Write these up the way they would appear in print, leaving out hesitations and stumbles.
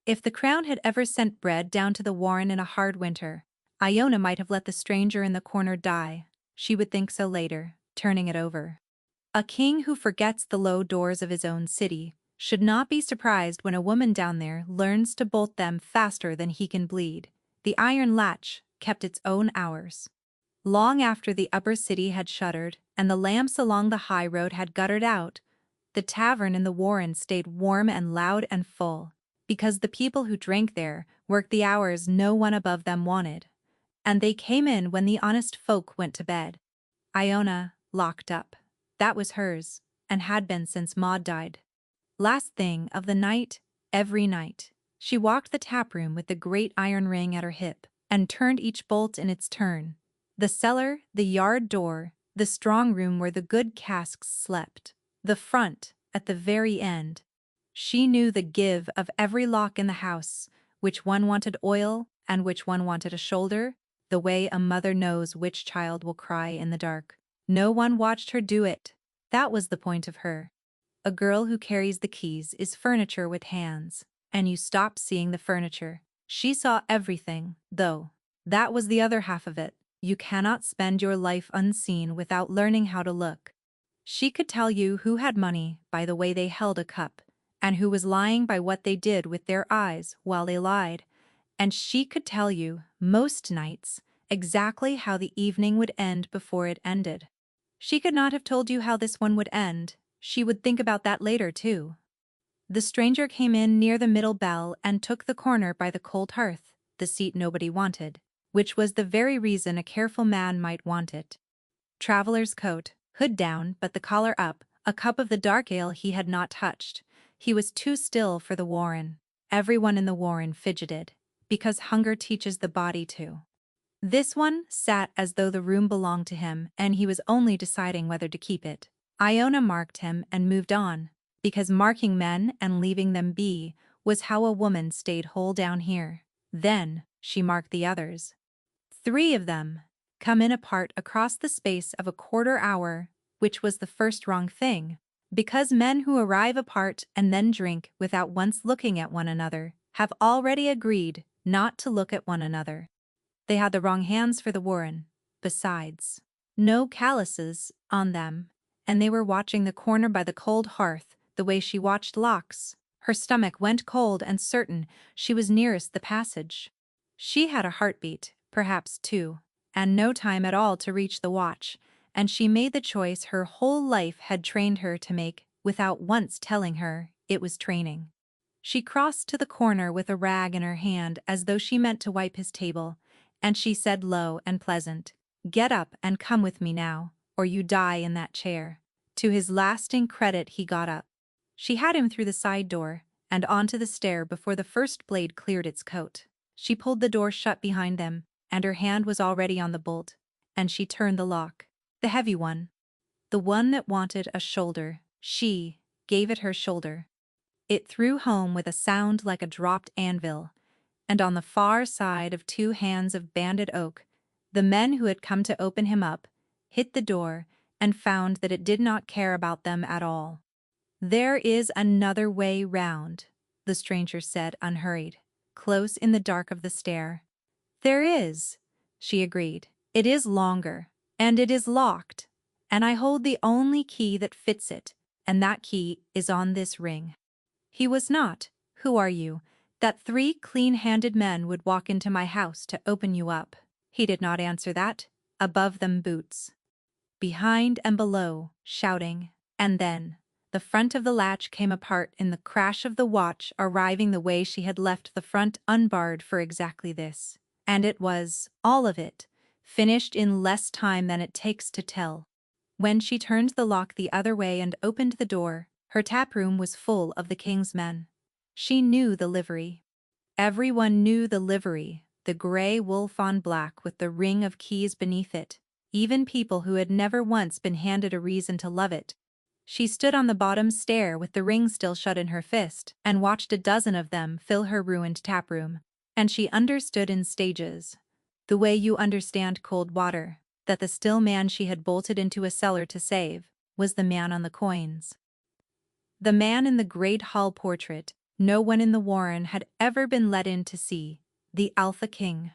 If the crown had ever sent bread down to the warren in a hard winter, Iona might have let the stranger in the corner die. She would think so later, turning it over. A king who forgets the low doors of his own city should not be surprised when a woman down there learns to bolt them faster than he can bleed. The iron latch kept its own hours. Long after the upper city had shuttered and the lamps along the high road had guttered out, the tavern in the warren stayed warm and loud and full, because the people who drank there worked the hours no one above them wanted, and they came in when the honest folk went to bed. Iona, locked up. That was hers, and had been since Maud died. Last thing of the night, every night, she walked the taproom with the great iron ring at her hip, and turned each bolt in its turn. The cellar, the yard door, the strong room where the good casks slept, the front, at the very end. She knew the give of every lock in the house, which one wanted oil and which one wanted a shoulder, the way a mother knows which child will cry in the dark. No one watched her do it. That was the point of her. A girl who carries the keys is furniture with hands, and you stop seeing the furniture. She saw everything, though. That was the other half of it. You cannot spend your life unseen without learning how to look. She could tell you who had money by the way they held a cup, and who was lying by what they did with their eyes while they lied, and she could tell you, most nights, exactly how the evening would end before it ended. She could not have told you how this one would end. She would think about that later, too. The stranger came in near the middle bell and took the corner by the cold hearth, the seat nobody wanted, which was the very reason a careful man might want it. Traveler's coat, hood down but the collar up, a cup of the dark ale he had not touched. He was too still for the warren. Everyone in the warren fidgeted, because hunger teaches the body to. This one sat as though the room belonged to him and he was only deciding whether to keep it. Iona marked him and moved on, because marking men and leaving them be was how a woman stayed whole down here. Then she marked the others. 3 of them, come in apart across the space of a quarter hour, which was the first wrong thing, because men who arrive apart and then drink without once looking at one another have already agreed not to look at one another. They had the wrong hands for the warren, besides. No calluses on them, and they were watching the corner by the cold hearth the way she watched locks. Her stomach went cold and certain she was nearest the passage. She had a heartbeat, perhaps 2, and no time at all to reach the watch, and she made the choice her whole life had trained her to make without once telling her it was training. She crossed to the corner with a rag in her hand as though she meant to wipe his table, and she said low and pleasant, "Get up and come with me now, or you die in that chair." To his lasting credit he got up. She had him through the side door and onto the stair before the first blade cleared its coat. She pulled the door shut behind them, and her hand was already on the bolt, and she turned the lock. The heavy one. The one that wanted a shoulder. She gave it her shoulder. It threw home with a sound like a dropped anvil, and on the far side of 2 hands of banded oak, the men who had come to open him up hit the door and found that it did not care about them at all. "There is another way round," the stranger said unhurried, close in the dark of the stair. "There is," she agreed. "It is longer, and it is locked, and I hold the only key that fits it, and that key is on this ring." He was not, "Who are you, that 3 clean-handed men would walk into my house to open you up?" He did not answer that. Above them boots. Behind and below, shouting, and then the front of the latch came apart in the crash of the watch arriving the way she had left the front unbarred for exactly this. And it was, all of it, finished in less time than it takes to tell. When she turned the lock the other way and opened the door, her taproom was full of the king's men. She knew the livery. Everyone knew the livery, the gray wolf on black with the ring of keys beneath it, even people who had never once been handed a reason to love it. She stood on the bottom stair with the ring still shut in her fist and watched a dozen of them fill her ruined taproom. And she understood in stages, the way you understand cold water, that the still man she had bolted into a cellar to save was the man on the coins. The man in the great hall portrait, No one in the warren had ever been let in to see the Alpha King.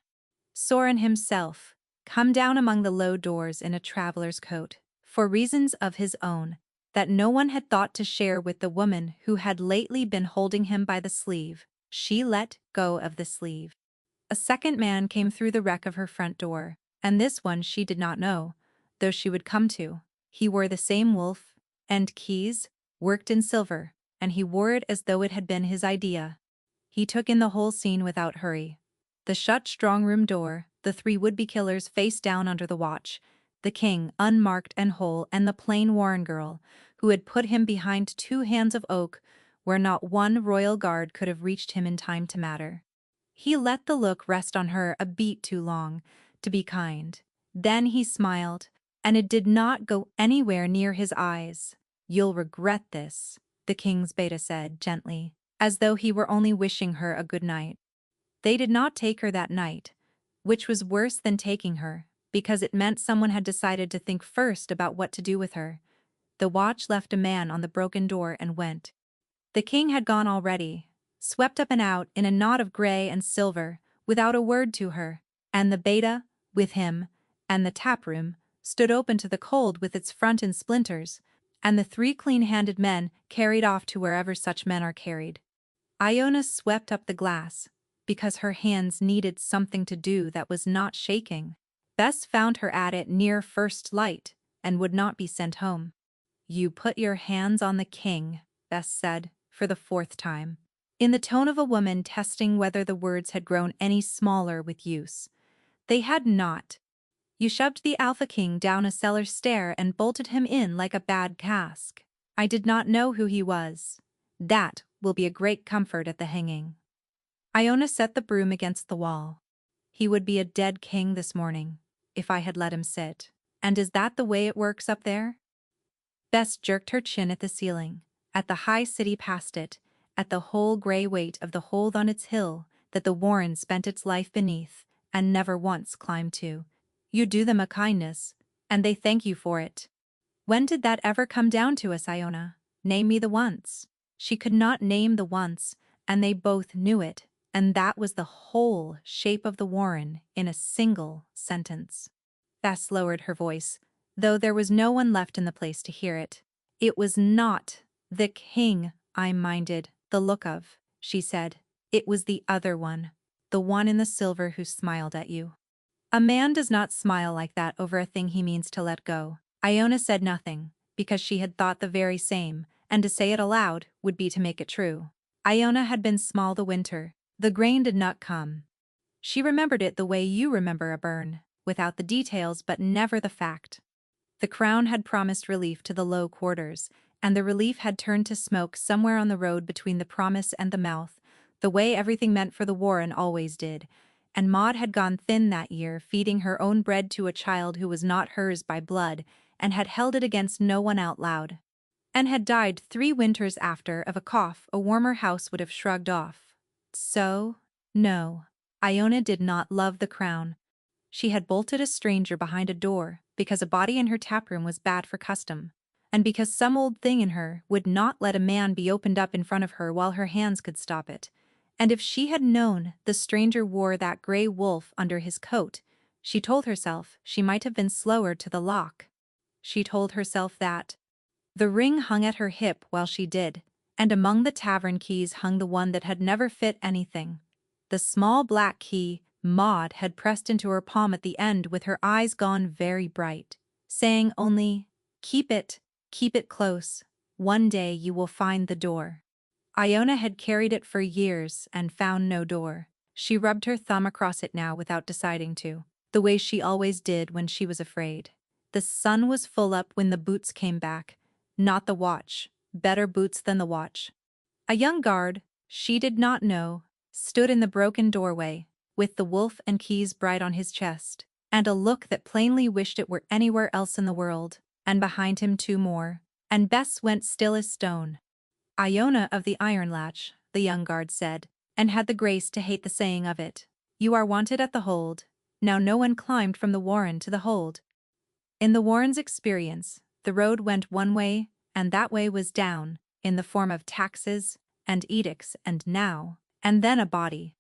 Soren himself, come down among the low doors in a traveler's coat, for reasons of his own, that no one had thought to share with the woman who had lately been holding him by the sleeve. She let go of the sleeve. A second man came through the wreck of her front door, and this one she did not know, though she would come to. He wore the same wolf and keys, worked in silver, and he wore it as though it had been his idea. He took in the whole scene without hurry. The shut strong room door, the three would-be killers face down under the watch, the king unmarked and whole, and the plain warren girl, who had put him behind two hands of oak, where not one royal guard could have reached him in time to matter. He let the look rest on her a beat too long to be kind. Then he smiled, and it did not go anywhere near his eyes. "You'll regret this," the king's beta said gently, as though he were only wishing her a good night. They did not take her that night, which was worse than taking her, because it meant someone had decided to think first about what to do with her. The watch left a man on the broken door and went. The king had gone already, swept up and out in a knot of gray and silver, without a word to her, and the beta, with him, and the taproom, stood open to the cold with its front in splinters, and the three clean-handed men carried off to wherever such men are carried. Iona swept up the glass, because her hands needed something to do that was not shaking. Bess found her at it near first light, and would not be sent home. "You put your hands on the king," Bess said, for the fourth time, in the tone of a woman testing whether the words had grown any smaller with use. They had not. "You shoved the Alpha King down a cellar stair and bolted him in like a bad cask. I did not know who he was. That will be a great comfort at the hanging." Iona set the broom against the wall. "He would be a dead king this morning, if I had let him sit. And is that the way it works up there?" Bess jerked her chin at the ceiling, at the high city past it, at the whole gray weight of the hold on its hill that the warren spent its life beneath, and never once climbed to. "You do them a kindness, and they thank you for it. When did that ever come down to us, Iona? Name me the once." She could not name the once, and they both knew it, and that was the whole shape of the warren in a single sentence. Bess lowered her voice, though there was no one left in the place to hear it. "It was not the king I minded the look of," she said. "It was the other one, the one in the silver who smiled at you." "A man does not smile like that over a thing he means to let go." Iona said nothing, because she had thought the very same, and to say it aloud would be to make it true. Iona had been small the winter. The grain did not come. She remembered it the way you remember a burn, without the details but never the fact. The crown had promised relief to the low quarters, and the relief had turned to smoke somewhere on the road between the promise and the mouth, the way everything meant for the warren always did, and Maud had gone thin that year, feeding her own bread to a child who was not hers by blood, and had held it against no one out loud, and had died 3 winters after of a cough a warmer house would have shrugged off. So, no, Iona did not love the crown. She had bolted a stranger behind a door because a body in her taproom was bad for custom, and because some old thing in her would not let a man be opened up in front of her while her hands could stop it. And if she had known the stranger wore that gray wolf under his coat, she told herself she might have been slower to the lock. She told herself that. The ring hung at her hip while she did, and among the tavern keys hung the one that had never fit anything. The small black key Maud had pressed into her palm at the end with her eyes gone very bright, saying only, keep it close, one day you will find the door." Iona had carried it for years and found no door. She rubbed her thumb across it now without deciding to, the way she always did when she was afraid. The sun was full up when the boots came back, not the watch, better boots than the watch. A young guard, she did not know, stood in the broken doorway, with the wolf and keys bright on his chest, and a look that plainly wished it were anywhere else in the world, and behind him 2 more, and Bess went still as stone. "Iona of the Iron Latch," the young guard said, and had the grace to hate the saying of it. "You are wanted at the hold." Now no one climbed from the warren to the hold. In the warren's experience, the road went one way, and that way was down, in the form of taxes and edicts and now, and then a body.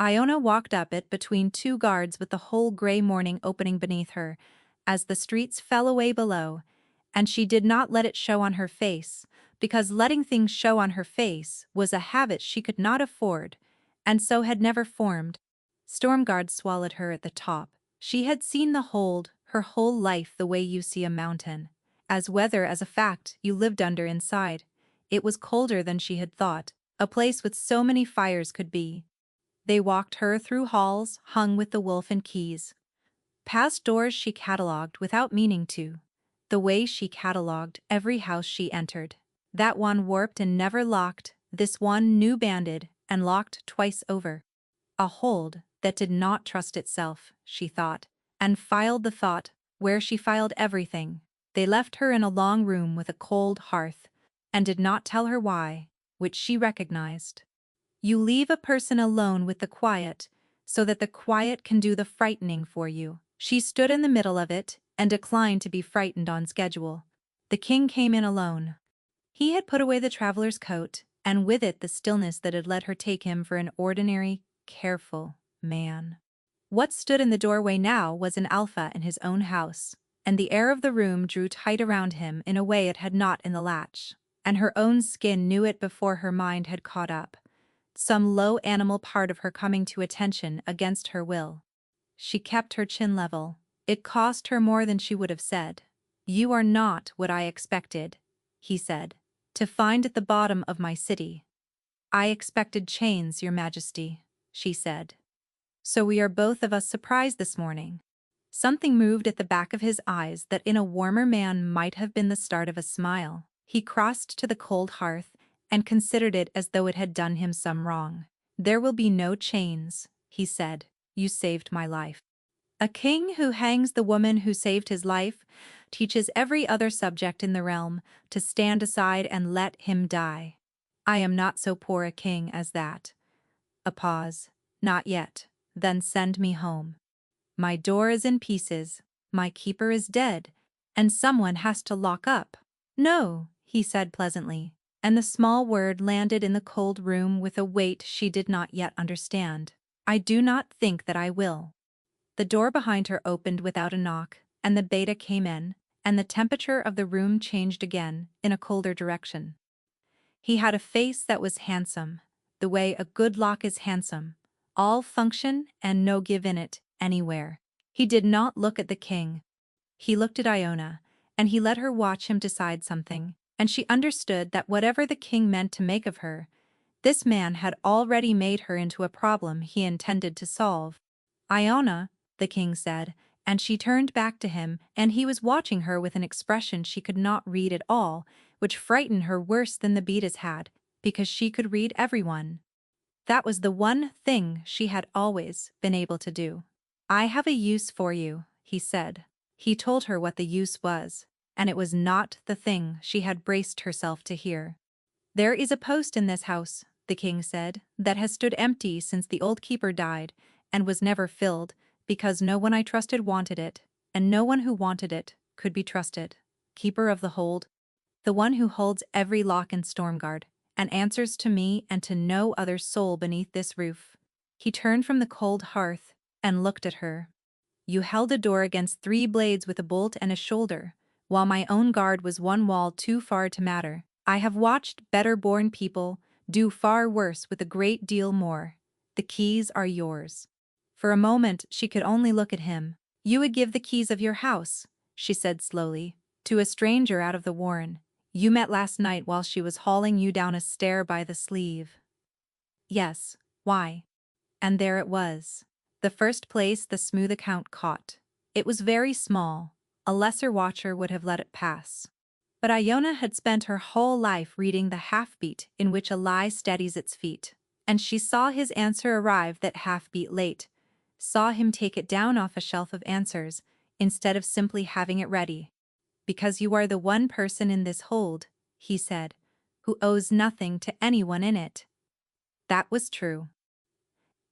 Iona walked up it between two guards with the whole gray morning opening beneath her, as the streets fell away below, and she did not let it show on her face, because letting things show on her face was a habit she could not afford, and so had never formed. Storm guards swallowed her at the top. She had seen the hold, her whole life the way you see a mountain. As weather as a fact you lived under inside. It was colder than she had thought, a place with so many fires could be. They walked her through halls hung with the wolf and keys. Past doors she catalogued without meaning to. The way she catalogued every house she entered. That one warped and never locked, this one new banded and locked twice over. A hold that did not trust itself, she thought, and filed the thought, where she filed everything. They left her in a long room with a cold hearth, and did not tell her why, which she recognized. You leave a person alone with the quiet, so that the quiet can do the frightening for you. She stood in the middle of it, and declined to be frightened on schedule. The king came in alone. He had put away the traveler's coat, and with it the stillness that had let her take him for an ordinary, careful man. What stood in the doorway now was an alpha in his own house, and the air of the room drew tight around him in a way it had not in the latch, and her own skin knew it before her mind had caught up. Some low animal part of her coming to attention against her will. She kept her chin level. It cost her more than she would have said. "You are not what I expected," he said, "to find at the bottom of my city." "I expected chains, Your Majesty," she said. "So we are both of us surprised this morning." Something moved at the back of his eyes that in a warmer man might have been the start of a smile. He crossed to the cold hearth and considered it as though it had done him some wrong. "There will be no chains," he said. "You saved my life." A king who hangs the woman who saved his life teaches every other subject in the realm to stand aside and let him die. I am not so poor a king as that. A pause. "Not yet. Then send me home. My door is in pieces, my keeper is dead, and someone has to lock up." "No," he said pleasantly, and the small word landed in the cold room with a weight she did not yet understand. "I do not think that I will." The door behind her opened without a knock, and the beta came in, and the temperature of the room changed again, in a colder direction. He had a face that was handsome, the way a good lock is handsome, all function and no give in it, anywhere. He did not look at the king. He looked at Iona, and he let her watch him decide something, and she understood that whatever the king meant to make of her, this man had already made her into a problem he intended to solve. "Iona," the king said, and she turned back to him, and he was watching her with an expression she could not read at all, which frightened her worse than the betas had, because she could read everyone. That was the one thing she had always been able to do. "I have a use for you," he said. He told her what the use was, and it was not the thing she had braced herself to hear. "There is a post in this house," the king said, "that has stood empty since the old keeper died, and was never filled, because no one I trusted wanted it, and no one who wanted it could be trusted. Keeper of the hold, the one who holds every lock in Stormguard, and answers to me and to no other soul beneath this roof." He turned from the cold hearth and looked at her. "You held a door against 3 blades with a bolt and a shoulder, while my own guard was 1 wall too far to matter. I have watched better-born people do far worse with a great deal more. The keys are yours." For a moment she could only look at him. "You would give the keys of your house," she said slowly, "to a stranger out of the warren you met last night while she was hauling you down a stair by the sleeve." "Yes, why?" And there it was. The first place the smooth account caught. It was very small. A lesser watcher would have let it pass. But Iona had spent her whole life reading the half-beat in which a lie steadies its feet, and she saw his answer arrive that half-beat late, saw him take it down off a shelf of answers, instead of simply having it ready. "Because you are the one person in this hold," he said, "who owes nothing to anyone in it." That was true.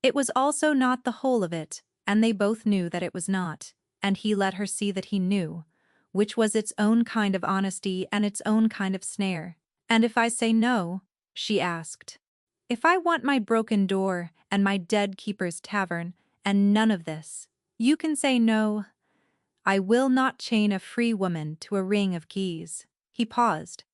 It was also not the whole of it, and they both knew that it was not, and he let her see that he knew, which was its own kind of honesty and its own kind of snare. "And if I say no," she asked. If I want my broken door and my dead keeper's tavern, and none of this, you can say no. I will not chain a free woman to a ring of keys. He paused.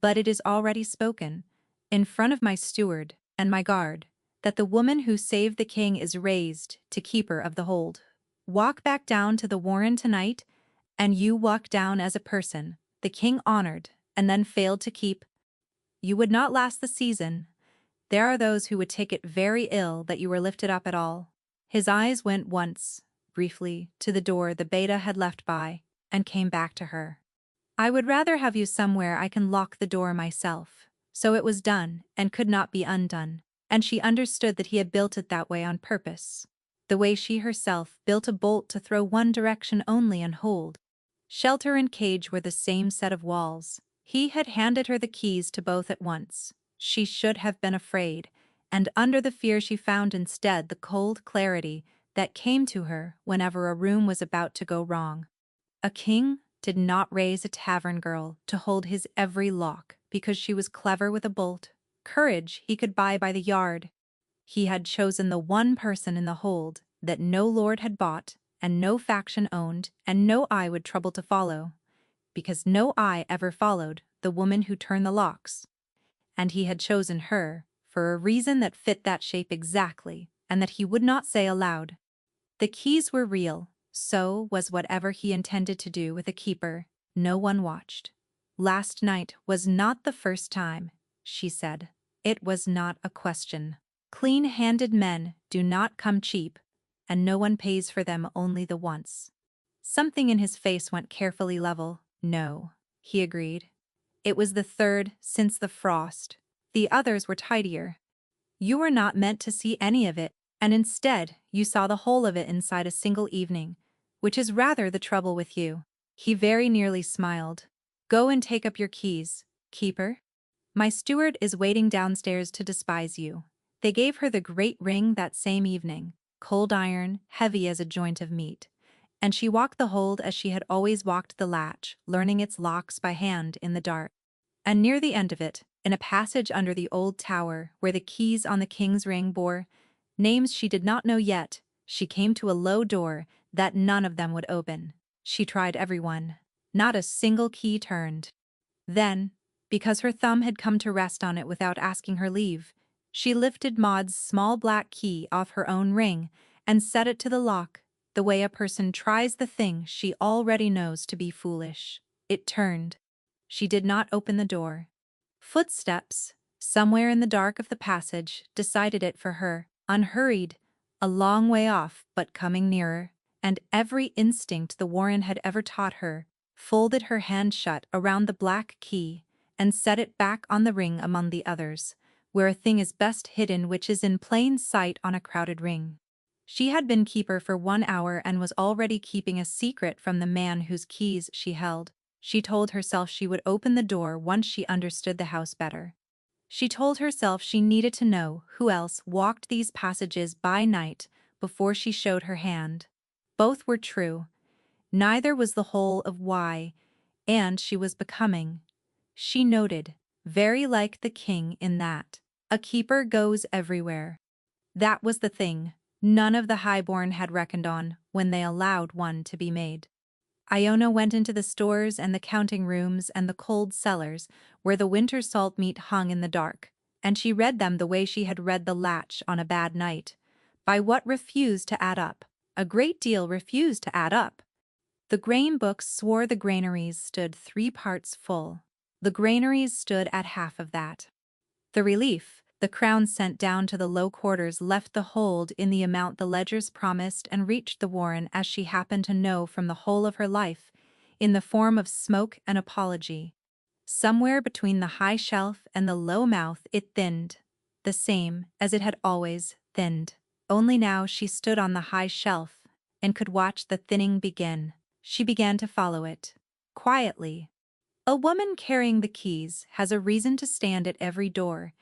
But it is already spoken, in front of my steward and my guard, that the woman who saved the king is raised to keeper of the hold. Walk back down to the warren tonight, and you walk down as a person the king honored and then failed to keep. You would not last the season. There are those who would take it very ill that you were lifted up at all. His eyes went once, briefly, to the door the beta had left by, and came back to her. I would rather have you somewhere I can lock the door myself. So it was done, and could not be undone, and she understood that he had built it that way on purpose. The way she herself built a bolt to throw one direction only and hold. Shelter and cage were the same set of walls. He had handed her the keys to both at once. She should have been afraid, and under the fear she found instead the cold clarity that came to her whenever a room was about to go wrong. A king did not raise a tavern girl to hold his every lock because she was clever with a bolt. Courage he could buy by the yard. He had chosen the one person in the hold that no lord had bought, and no faction owned, and no eye would trouble to follow, because no eye ever followed the woman who turned the locks. And he had chosen her for a reason that fit that shape exactly, and that he would not say aloud. The keys were real, so was whatever he intended to do with a keeper. No one watched. Last night was not the first time, she said. It was not a question. Clean-handed men do not come cheap, and no one pays for them only the once. Something in his face went carefully level. No, he agreed. It was the third since the frost. The others were tidier. You were not meant to see any of it, and instead you saw the whole of it inside a single evening, which is rather the trouble with you. He very nearly smiled. Go and take up your keys, keeper. My steward is waiting downstairs to despise you. They gave her the great ring that same evening, cold iron, heavy as a joint of meat. And she walked the hold as she had always walked the latch, learning its locks by hand in the dark. And near the end of it, in a passage under the old tower where the keys on the king's ring bore names she did not know yet, she came to a low door that none of them would open. She tried every one. Not a single key turned. Then, because her thumb had come to rest on it without asking her leave, she lifted Maud's small black key off her own ring and set it to the lock, the way a person tries the thing she already knows to be foolish. It turned. She did not open the door. Footsteps, somewhere in the dark of the passage, decided it for her, unhurried, a long way off but coming nearer, and every instinct the Warren had ever taught her folded her hand shut around the black key and set it back on the ring among the others, where a thing is best hidden which is in plain sight on a crowded ring. She had been keeper for 1 hour and was already keeping a secret from the man whose keys she held. She told herself she would open the door once she understood the house better. She told herself she needed to know who else walked these passages by night before she showed her hand. Both were true. Neither was the whole of why, and she was becoming. She noted, very like the king in that a keeper goes everywhere. That was the thing none of the highborn had reckoned on when they allowed one to be made. Iona went into the stores and the counting rooms and the cold cellars where the winter salt meat hung in the dark, and she read them the way she had read the latch on a bad night, by what refused to add up. A great deal refused to add up. The grain books swore the granaries stood 3 parts full. The granaries stood at half of that. The relief the crown sent down to the low quarters left the hold in the amount the ledgers promised and reached the Warren as she happened to know from the whole of her life, in the form of smoke and apology. Somewhere between the high shelf and the low mouth it thinned, the same as it had always thinned. Only now she stood on the high shelf and could watch the thinning begin. She began to follow it, quietly. A woman carrying the keys has a reason to stand at every door,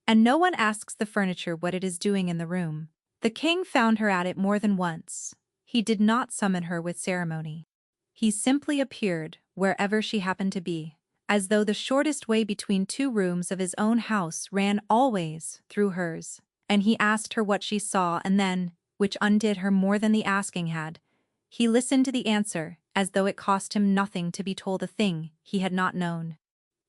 and no one asks the furniture what it is doing in the room. The king found her at it more than once. He did not summon her with ceremony. He simply appeared wherever she happened to be, as though the shortest way between two rooms of his own house ran always through hers, and he asked her what she saw and then, which undid her more than the asking had, he listened to the answer as though it cost him nothing to be told a thing he had not known.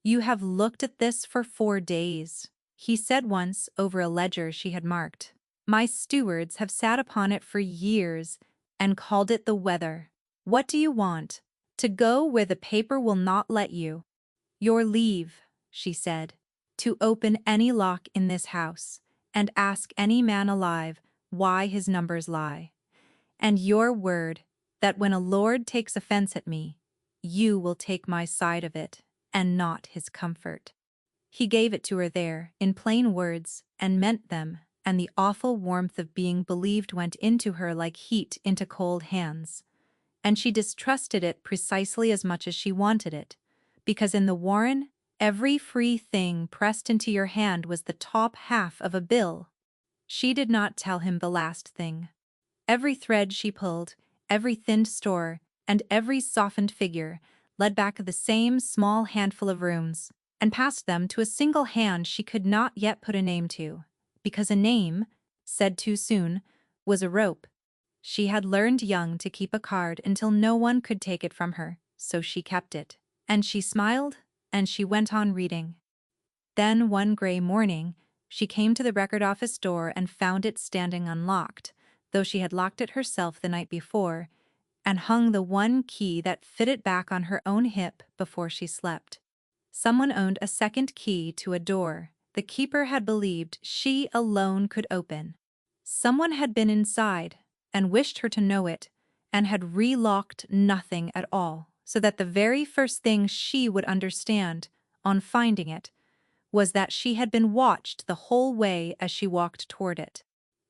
"You have looked at this for 4 days," he said once over a ledger she had marked. "My stewards have sat upon it for years and called it the weather. What do you want? To go where the paper will not let you?" "Your leave," she said, "to open any lock in this house, and ask any man alive why his numbers lie. And your word that when a lord takes offense at me, you will take my side of it, and not his comfort." He gave it to her there, in plain words, and meant them, and the awful warmth of being believed went into her like heat into cold hands. And she distrusted it precisely as much as she wanted it, because in the Warren, every free thing pressed into your hand was the top half of a bill. She did not tell him the last thing. Every thread she pulled, every thinned store, and every softened figure led back the same small handful of rooms, and passed them to a single hand she could not yet put a name to, because a name, said too soon, was a rope. She had learned young to keep a card until no one could take it from her, so she kept it, and she smiled, and she went on reading. Then one gray morning, she came to the record office door and found it standing unlocked, though she had locked it herself the night before, and hung the one key that fitted back on her own hip before she slept. Someone owned a second key to a door the keeper had believed she alone could open. Someone had been inside, and wished her to know it, and had relocked nothing at all, so that the very first thing she would understand, on finding it, was that she had been watched the whole way as she walked toward it.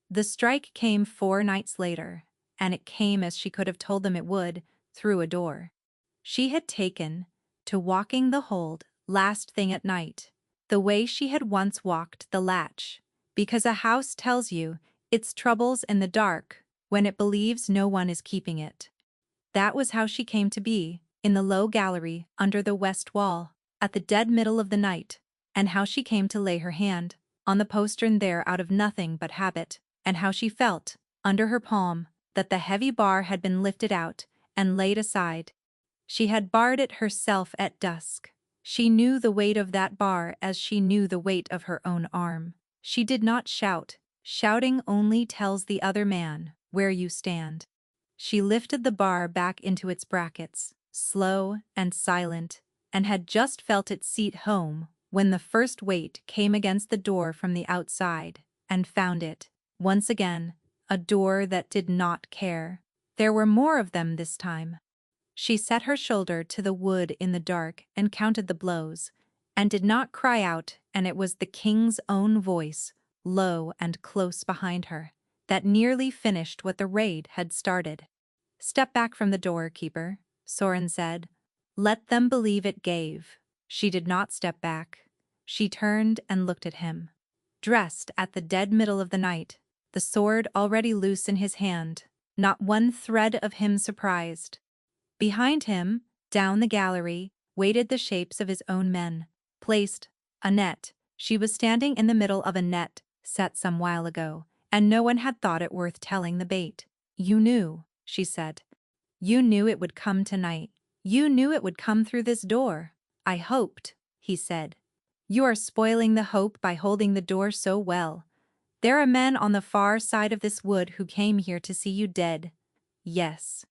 The strike came 4 nights later, and it came as she could have told them it would, through a door. She had taken to walking the hold last thing at night, the way she had once walked the latch, because a house tells you its troubles in the dark when it believes no one is keeping it. That was how she came to be, in the low gallery under the west wall, at the dead middle of the night, and how she came to lay her hand on the postern there out of nothing but habit, and how she felt, under her palm, that the heavy bar had been lifted out and laid aside. She had barred it herself at dusk. She knew the weight of that bar as she knew the weight of her own arm. She did not shout. Shouting only tells the other man where you stand. She lifted the bar back into its brackets, slow and silent, and had just felt its seat home when the first weight came against the door from the outside, and found it, once again, a door that did not care. There were more of them this time. She set her shoulder to the wood in the dark and counted the blows, and did not cry out, and it was the king's own voice, low and close behind her, that nearly finished what the raid had started. "Step back from the door, keeper," Soren said. "Let them believe it gave." She did not step back. She turned and looked at him. Dressed at the dead middle of the night, the sword already loose in his hand, not one thread of him surprised. Behind him, down the gallery, waited the shapes of his own men, placed a net. She was standing in the middle of a net set some while ago, and no one had thought it worth telling the bait. "You knew," she said. "You knew it would come tonight. You knew it would come through this door." "I hoped," he said. "You are spoiling the hope by holding the door so well. There are men on the far side of this wood who came here to see you dead." "Yes."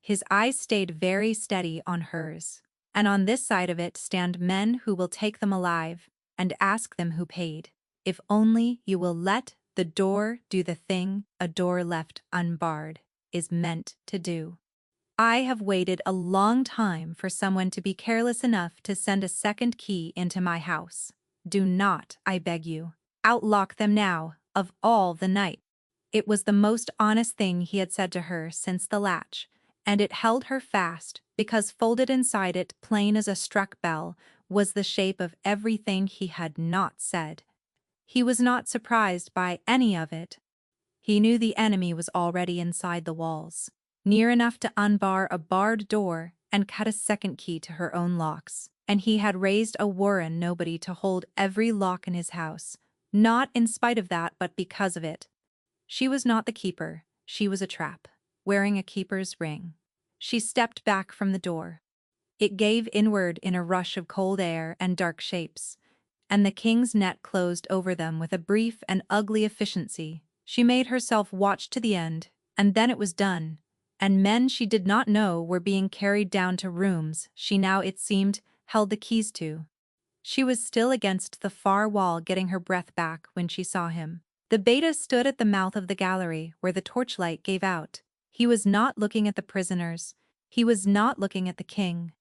His eyes stayed very steady on hers. "And on this side of it stand men who will take them alive, and ask them who paid. If only you will let the door do the thing a door left unbarred is meant to do. I have waited a long time for someone to be careless enough to send a second key into my house. Do not, I beg you, outlock them now, of all the night." It was the most honest thing he had said to her since the latch, and it held her fast because folded inside it, plain as a struck bell, was the shape of everything he had not said. He was not surprised by any of it. He knew the enemy was already inside the walls, near enough to unbar a barred door and cut a second key to her own locks, and he had raised a warren nobody to hold every lock in his house, not in spite of that but because of it. She was not the keeper, she was a trap, wearing a keeper's ring. She stepped back from the door. It gave inward in a rush of cold air and dark shapes, and the king's net closed over them with a brief and ugly efficiency. She made herself watch to the end, and then it was done, and men she did not know were being carried down to rooms she now, it seemed, held the keys to. She was still against the far wall getting her breath back when she saw him. The beta stood at the mouth of the gallery where the torchlight gave out. He was not looking at the prisoners. He was not looking at the king.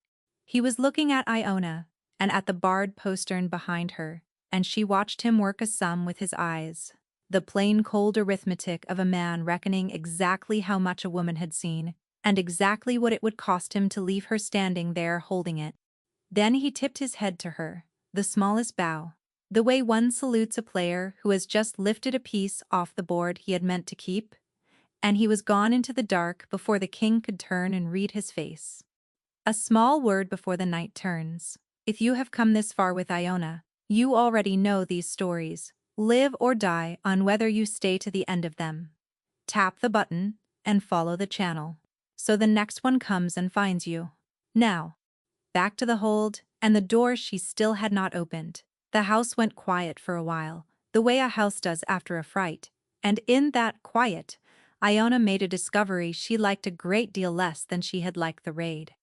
He was looking at Iona, and at the barred postern behind her, and she watched him work a sum with his eyes. The plain cold arithmetic of a man reckoning exactly how much a woman had seen, and exactly what it would cost him to leave her standing there holding it. Then he tipped his head to her, the smallest bow, the way one salutes a player who has just lifted a piece off the board he had meant to keep, and he was gone into the dark before the king could turn and read his face. A small word before the night turns. If you have come this far with Iona, you already know these stories. Live or die on whether you stay to the end of them. Tap the button and follow the channel, so the next one comes and finds you. Now, back to the hold, and the door she still had not opened. The house went quiet for a while, the way a house does after a fright, and in that quiet, Iona made a discovery she liked a great deal less than she had liked the raid.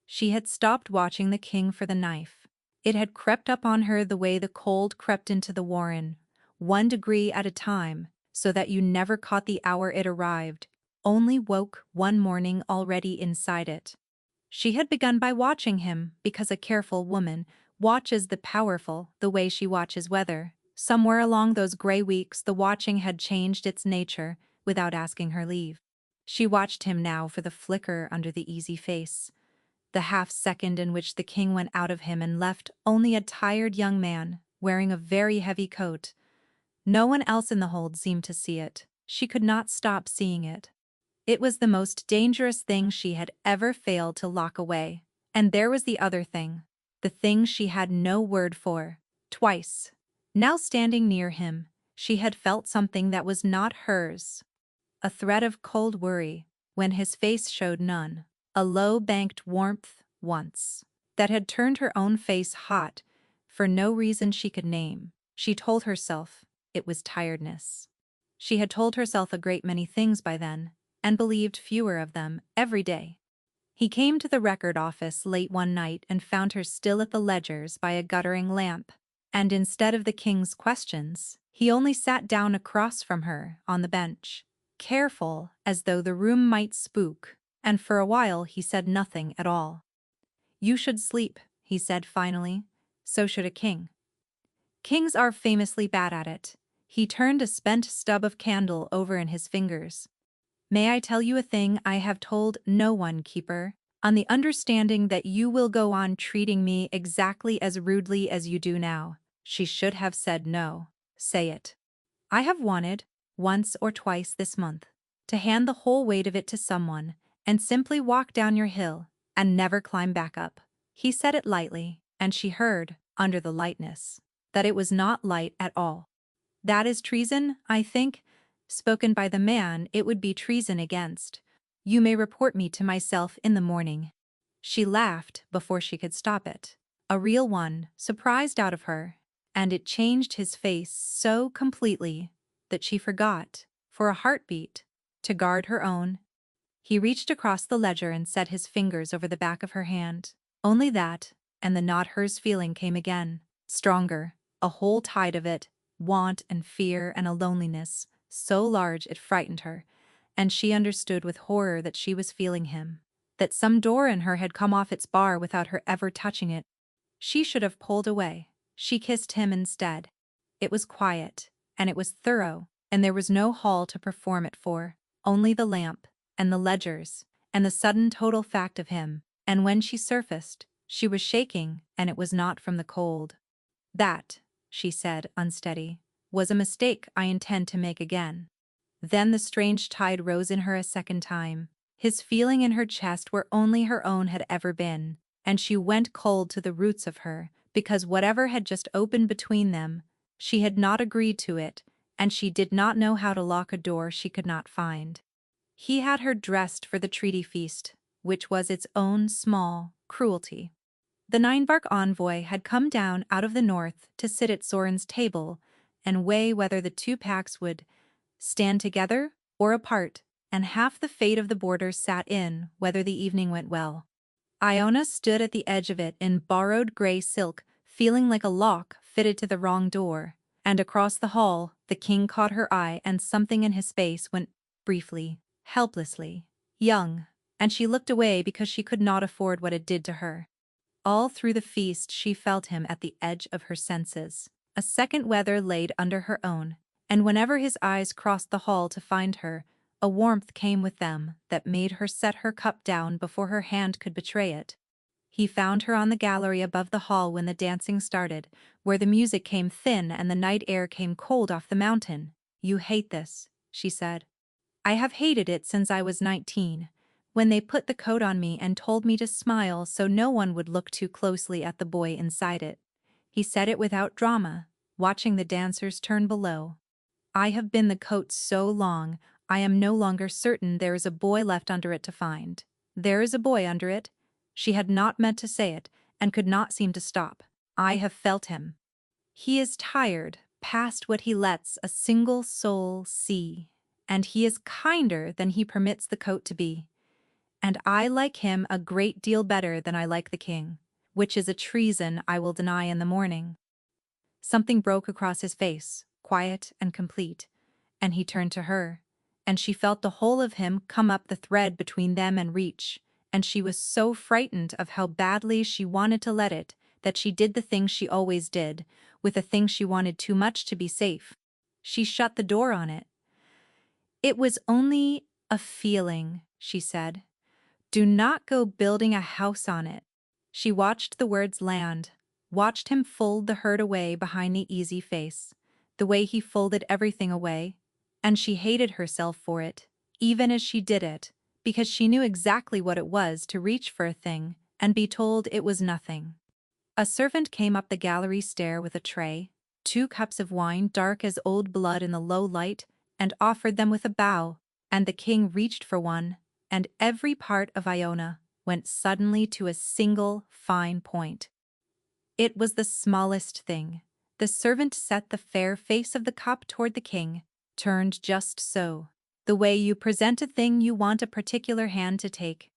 She had stopped watching the king for the knife. It had crept up on her the way the cold crept into the warren, 1 degree at a time, so that you never caught the hour it arrived, only woke one morning already inside it. She had begun by watching him because a careful woman watches the powerful the way she watches weather. Somewhere along those gray weeks the watching had changed its nature without asking her leave. She watched him now for the flicker under the easy face, the half-second in which the king went out of him and left only a tired young man, wearing a very heavy coat. No one else in the hold seemed to see it. She could not stop seeing it. It was the most dangerous thing she had ever failed to lock away. And there was the other thing, the thing she had no word for. Twice, now standing near him, she had felt something that was not hers. A thread of cold worry, when his face showed none. A low-banked warmth, once, that had turned her own face hot, for no reason she could name. She told herself it was tiredness. She had told herself a great many things by then, and believed fewer of them every day. He came to the record office late one night and found her still at the ledgers by a guttering lamp, and instead of the king's questions, he only sat down across from her on the bench, careful as though the room might spook, and for a while he said nothing at all. "You should sleep," he said finally. "So should a king. Kings are famously bad at it." He turned a spent stub of candle over in his fingers. "May I tell you a thing I have told no one, keeper, on the understanding that you will go on treating me exactly as rudely as you do now?" She should have said no. Say it. "I have wanted, once or twice this month, to hand the whole weight of it to someone, and simply walk down your hill, and never climb back up." He said it lightly, and she heard, under the lightness, that it was not light at all. "That is treason, I think, spoken by the man it would be treason against. You may report me to myself in the morning." She laughed before she could stop it. A real one, surprised out of her, and it changed his face so completely that she forgot, for a heartbeat, to guard her own. He reached across the ledger and set his fingers over the back of her hand. Only that, and the not hers feeling came again, stronger, a whole tide of it, want and fear and a loneliness, so large it frightened her, and she understood with horror that she was feeling him, that some door in her had come off its bar without her ever touching it. She should have pulled away. She kissed him instead. It was quiet, and it was thorough, and there was no hall to perform it for, only the lamp, and the ledgers, and the sudden total fact of him, and when she surfaced, she was shaking, and it was not from the cold. "That," she said, unsteady, "was a mistake I intend to make again." Then the strange tide rose in her a second time. his feeling in her chest where only her own had ever been, and she went cold to the roots of her, because whatever had just opened between them, she had not agreed to it, and she did not know how to lock a door she could not find. He had her dressed for the treaty feast, which was its own small cruelty. The Ninebark envoy had come down out of the north to sit at Soren's table and weigh whether the two packs would stand together or apart, and half the fate of the borders sat in whether the evening went well. Iona stood at the edge of it in borrowed gray silk, feeling like a lock fitted to the wrong door, and across the hall the king caught her eye and something in his face went briefly, helplessly, young, and she looked away because she could not afford what it did to her. All through the feast she felt him at the edge of her senses. A second weather laid under her own, and whenever his eyes crossed the hall to find her, a warmth came with them that made her set her cup down before her hand could betray it. He found her on the gallery above the hall when the dancing started, where the music came thin and the night air came cold off the mountain. "You hate this," she said. "I have hated it since I was 19. When they put the coat on me and told me to smile so no one would look too closely at the boy inside it." He said it without drama, watching the dancers turn below. "I have been the coat so long, I am no longer certain there is a boy left under it to find. There is a boy under it." She had not meant to say it, and could not seem to stop. "I have felt him. He is tired, past what he lets a single soul see, and he is kinder than he permits the coat to be. And I like him a great deal better than I like the king, which is a treason I will deny in the morning." Something broke across his face, quiet and complete, and he turned to her, and she felt the whole of him come up the thread between them and reach, and she was so frightened of how badly she wanted to let it that she did the thing she always did, with a thing she wanted too much to be safe. She shut the door on it. "It was only a feeling," she said. "Do not go building a house on it." She watched the words land, watched him fold the hurt away behind the easy face, the way he folded everything away, and she hated herself for it, even as she did it, because she knew exactly what it was to reach for a thing and be told it was nothing. A servant came up the gallery stair with a tray, 2 cups of wine dark as old blood in the low light, and offered them with a bow, and the king reached for one, and every part of Iona went suddenly to a single, fine point. It was the smallest thing. The servant set the fair face of the cup toward the king, turned just so, the way you present a thing you want a particular hand to take.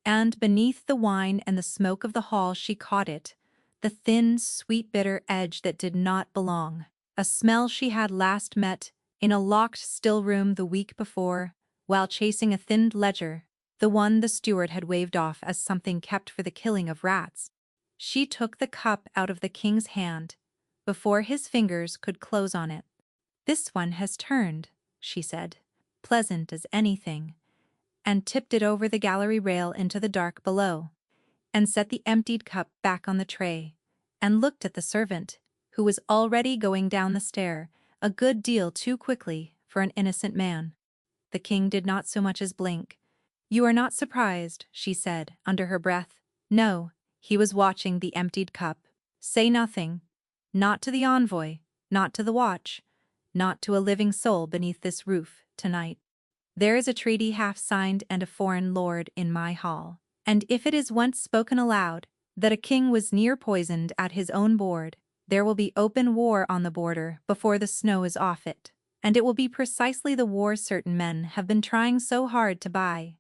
And beneath the wine and the smoke of the hall she caught it, the thin, sweet bitter edge that did not belong, a smell she had last met in a locked still room the week before, while chasing a thinned ledger, the one the steward had waved off as something kept for the killing of rats. She took the cup out of the king's hand, before his fingers could close on it. "This one has turned," she said, pleasant as anything, and tipped it over the gallery rail into the dark below, and set the emptied cup back on the tray, and looked at the servant, who was already going down the stair, a good deal too quickly for an innocent man. The king did not so much as blink. "You are not surprised," she said, under her breath. No, he was watching the emptied cup. "Say nothing. Not to the envoy, not to the watch, not to a living soul beneath this roof tonight. There is a treaty half signed and a foreign lord in my hall, and if it is once spoken aloud that a king was near poisoned at his own board, there will be open war on the border before the snow is off it, and it will be precisely the war certain men have been trying so hard to buy.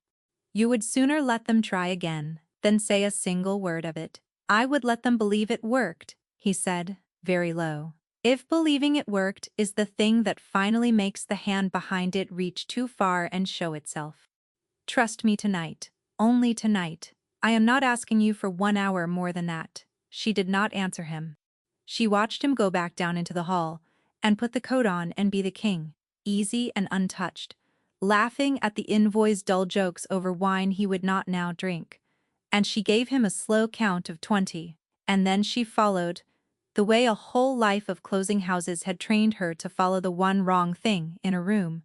You would sooner let them try again than say a single word of it." "I would let them believe it worked," he said, very low. "If believing it worked is the thing that finally makes the hand behind it reach too far and show itself. Trust me tonight, only tonight. I am not asking you for 1 hour more than that." She did not answer him. She watched him go back down into the hall, and put the coat on and be the king, easy and untouched, laughing at the envoy's dull jokes over wine he would not now drink. And she gave him a slow count of 20, and then she followed, the way a whole life of closing houses had trained her to follow the one wrong thing in a room.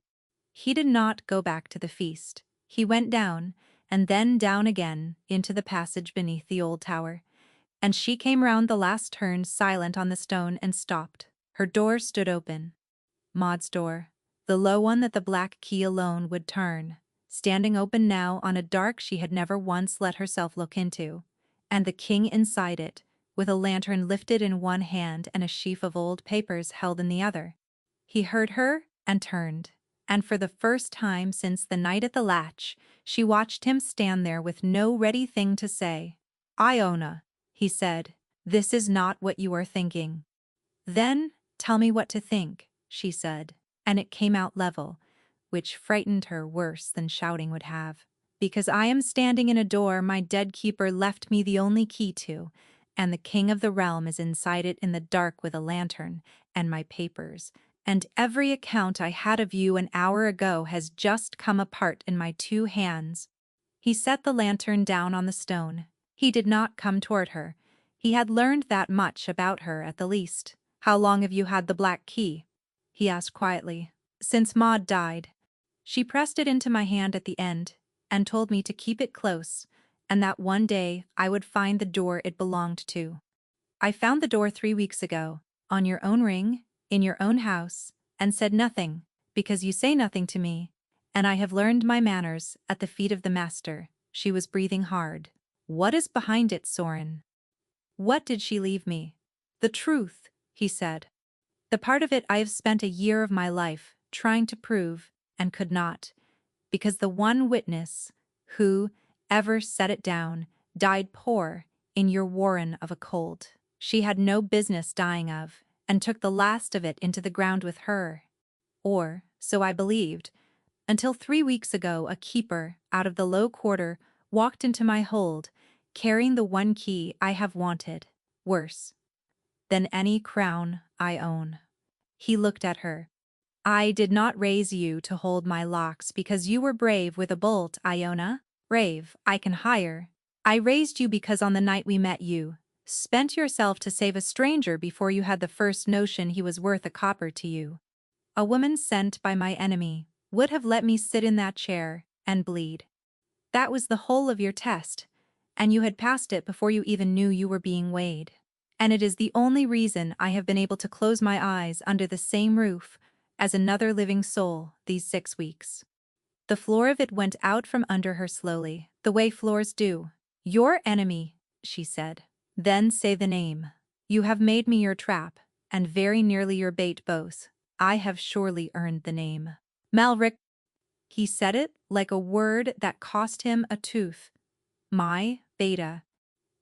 He did not go back to the feast. He went down, and then down again into the passage beneath the old tower. And she came round the last turn silent on the stone and stopped. Her door stood open. Maud's door, the low one that the black key alone would turn, standing open now on a dark she had never once let herself look into, and the king inside it, with a lantern lifted in one hand and a sheaf of old papers held in the other. He heard her and turned, and for the first time since the night at the latch, she watched him stand there with no ready thing to say. "Iona," he said, "this is not what you are thinking." "Then, tell me what to think," she said, and it came out level, which frightened her worse than shouting would have. "Because I am standing in a door my dead keeper left me the only key to, and the king of the realm is inside it in the dark with a lantern, and my papers, and every account I had of you an hour ago has just come apart in my 2 hands." He set the lantern down on the stone. He did not come toward her. He had learned that much about her at the least. "How long have you had the black key?" he asked quietly. "Since Maud died. She pressed it into my hand at the end, and told me to keep it close, and that one day I would find the door it belonged to. I found the door 3 weeks ago, on your own ring, in your own house, and said nothing, because you say nothing to me, and I have learned my manners at the feet of the master." She was breathing hard. "What is behind it, Soren? What did she leave me?" "The truth," he said. "The part of it I have spent a year of my life trying to prove, and could not, because the one witness who ever set it down died poor in your warren of a cold she had no business dying of, and took the last of it into the ground with her. Or, so I believed, until 3 weeks ago a keeper out of the low quarter walked into my hold, carrying the one key I have wanted, worse than any crown I own." He looked at her. "I did not raise you to hold my locks because you were brave with a bolt, Iona. Brave, I can hire. I raised you because on the night we met you spent yourself to save a stranger before you had the first notion he was worth a copper to you. A woman sent by my enemy would have let me sit in that chair and bleed. That was the whole of your test, and you had passed it before you even knew you were being weighed. And it is the only reason I have been able to close my eyes under the same roof as another living soul these 6 weeks." The floor of it went out from under her slowly, the way floors do. "Your enemy," she said. "Then say the name. You have made me your trap, and very nearly your bait both. I have surely earned the name." "Malric." He said it like a word that cost him a tooth. "My Beta.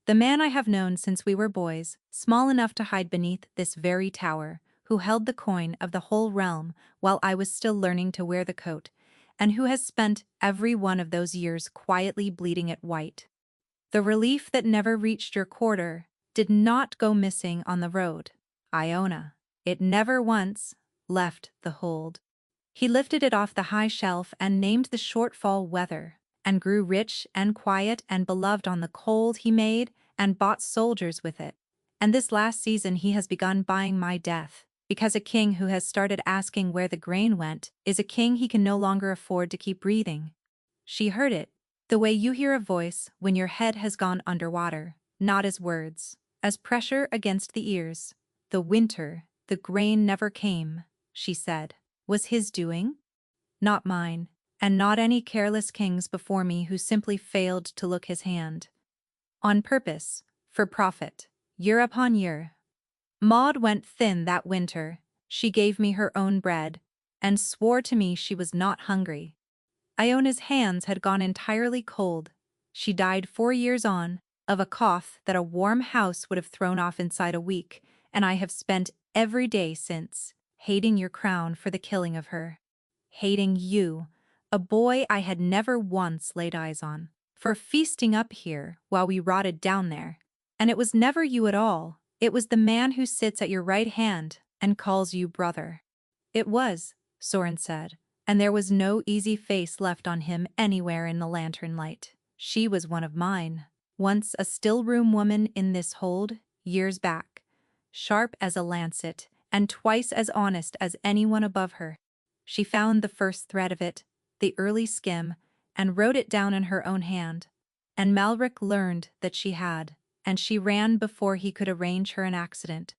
The man I have known since we were boys, small enough to hide beneath this very tower, who held the coin of the whole realm while I was still learning to wear the coat, and who has spent every one of those years quietly bleeding it white. The relief that never reached your quarter did not go missing on the road, Iona. It never once left the hold." He lifted it off the high shelf and named the shortfall weather, and grew rich and quiet and beloved on the cold he made and bought soldiers with it. And this last season he has begun buying my death, because a king who has started asking where the grain went is a king he can no longer afford to keep breathing. She heard it, the way you hear a voice when your head has gone underwater, not as words, as pressure against the ears. "The winter, the grain never came," she said. "Was his doing? Not mine, and not any careless king's before me who simply failed to look his hand. On purpose, for profit, year upon year. Maud went thin that winter. She gave me her own bread, and swore to me she was not hungry. Iona's hands had gone entirely cold. She died 4 years on, of a cough that a warm house would have thrown off inside a week, and I have spent every day since, hating your crown for the killing of her. Hating you, a boy I had never once laid eyes on, for feasting up here while we rotted down there. And it was never you at all, it was the man who sits at your right hand and calls you brother." "It was," Soren said, and there was no easy face left on him anywhere in the lantern light. "She was one of mine, once a still-room woman in this hold, years back, sharp as a lancet and twice as honest as anyone above her. She found the first thread of it, the early skim, and wrote it down in her own hand. And Malric learned that she had, and she ran before he could arrange her an accident.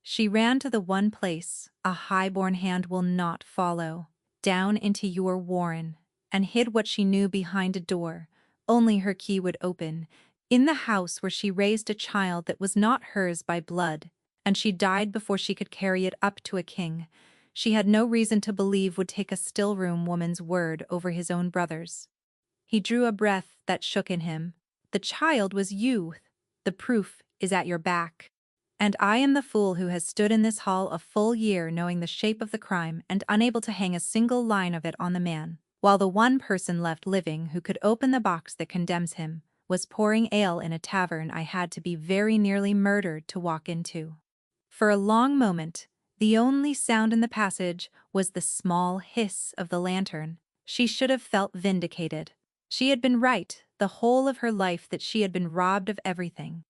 She ran to the one place a high-born hand will not follow, down into your warren, and hid what she knew behind a door only her key would open, in the house where she raised a child that was not hers by blood, and she died before she could carry it up to a king she had no reason to believe would take a still-room woman's word over his own brother's. He drew a breath that shook in him. The child was you. The proof is at your back. And I am the fool who has stood in this hall a full year knowing the shape of the crime and unable to hang a single line of it on the man, while the one person left living who could open the box that condemns him was pouring ale in a tavern I had to be very nearly murdered to walk into. For a long moment, the only sound in the passage was the small hiss of the lantern. She should have felt vindicated. She had been right the whole of her life that she had been robbed of everything.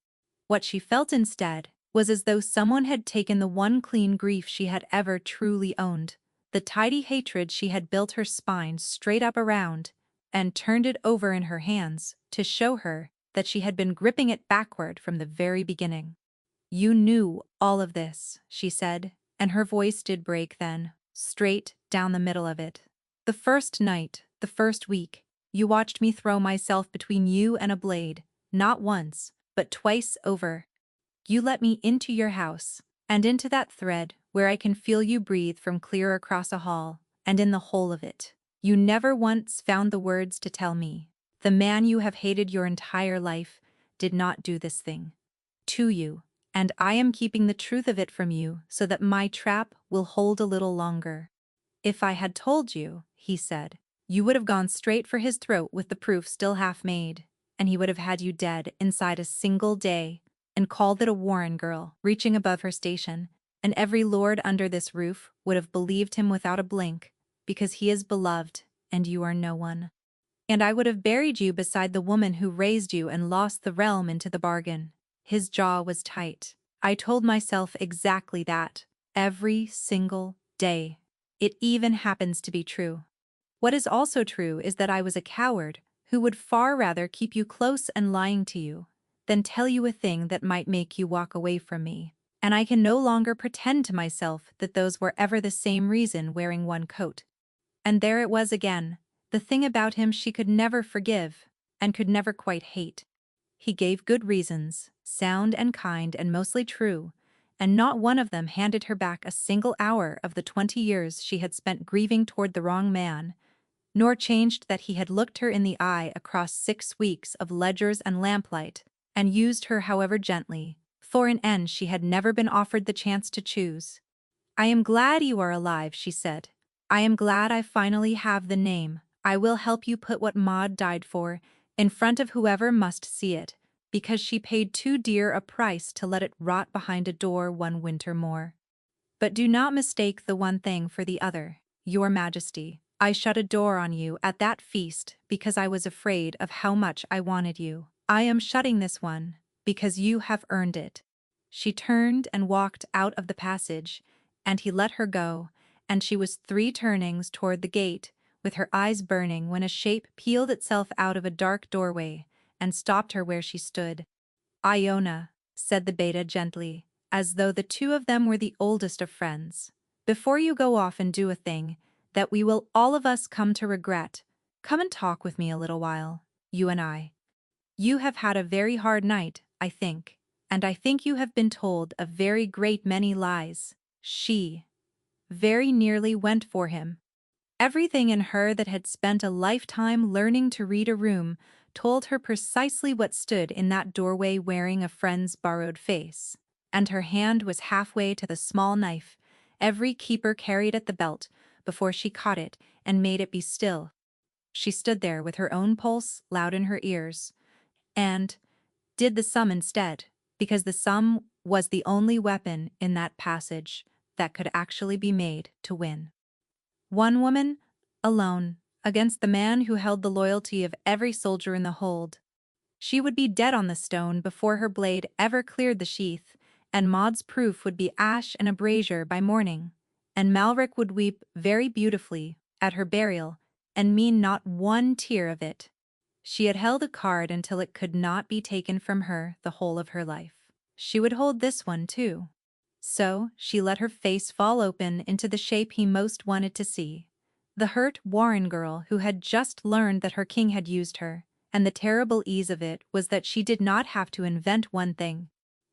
What she felt instead was as though someone had taken the one clean grief she had ever truly owned, the tidy hatred she had built her spine straight up around, and turned it over in her hands to show her that she had been gripping it backward from the very beginning. You knew all of this, she said, and her voice did break then, straight down the middle of it. The first night, the first week, you watched me throw myself between you and a blade, not once, but twice over. You let me into your house, and into that thread where I can feel you breathe from clear across a hall, and in the whole of it. You never once found the words to tell me. The man you have hated your entire life did not do this thing to you, and I am keeping the truth of it from you so that my trap will hold a little longer. If I had told you, he said, you would have gone straight for his throat with the proof still half made, and he would have had you dead inside a single day, and called it a Warren girl reaching above her station, and every lord under this roof would have believed him without a blink, because he is beloved, and you are no one. And I would have buried you beside the woman who raised you and lost the realm into the bargain. His jaw was tight. I told myself exactly that, every single day. It even happens to be true. What is also true is that I was a coward who would far rather keep you close and lying to you than tell you a thing that might make you walk away from me. And I can no longer pretend to myself that those were ever the same reason wearing one coat. And there it was again, the thing about him she could never forgive and could never quite hate. He gave good reasons, sound and kind and mostly true, and not one of them handed her back a single hour of the 20 years she had spent grieving toward the wrong man, nor changed that he had looked her in the eye across 6 weeks of ledgers and lamplight, and used her however gently, for in end she had never been offered the chance to choose. I am glad you are alive, she said. I am glad I finally have the name. I will help you put what Maud died for in front of whoever must see it, because she paid too dear a price to let it rot behind a door one winter more. But do not mistake the one thing for the other, Your Majesty. I shut a door on you at that feast because I was afraid of how much I wanted you. I am shutting this one because you have earned it. She turned and walked out of the passage, and he let her go, and she was 3 turnings toward the gate, with her eyes burning when a shape peeled itself out of a dark doorway and stopped her where she stood. Iona, said the beta gently, as though the two of them were the oldest of friends. Before you go off and do a thing that we will all of us come to regret, come and talk with me a little while, you and I. You have had a very hard night, I think, and I think you have been told a very great many lies. She very nearly went for him. Everything in her that had spent a lifetime learning to read a room told her precisely what stood in that doorway wearing a friend's borrowed face, and her hand was halfway to the small knife every keeper carried at the belt before she caught it and made it be still. She stood there with her own pulse loud in her ears, and did the sum instead, because the sum was the only weapon in that passage that could actually be made to win. One woman, alone, against the man who held the loyalty of every soldier in the hold. She would be dead on the stone before her blade ever cleared the sheath, and Maud's proof would be ash and a brazier by morning, and Malric would weep very beautifully at her burial, and mean not one tear of it. She had held a card until it could not be taken from her the whole of her life. She would hold this one too. So, she let her face fall open into the shape he most wanted to see. The hurt Warren girl who had just learned that her king had used her, and the terrible ease of it was that she did not have to invent one thing.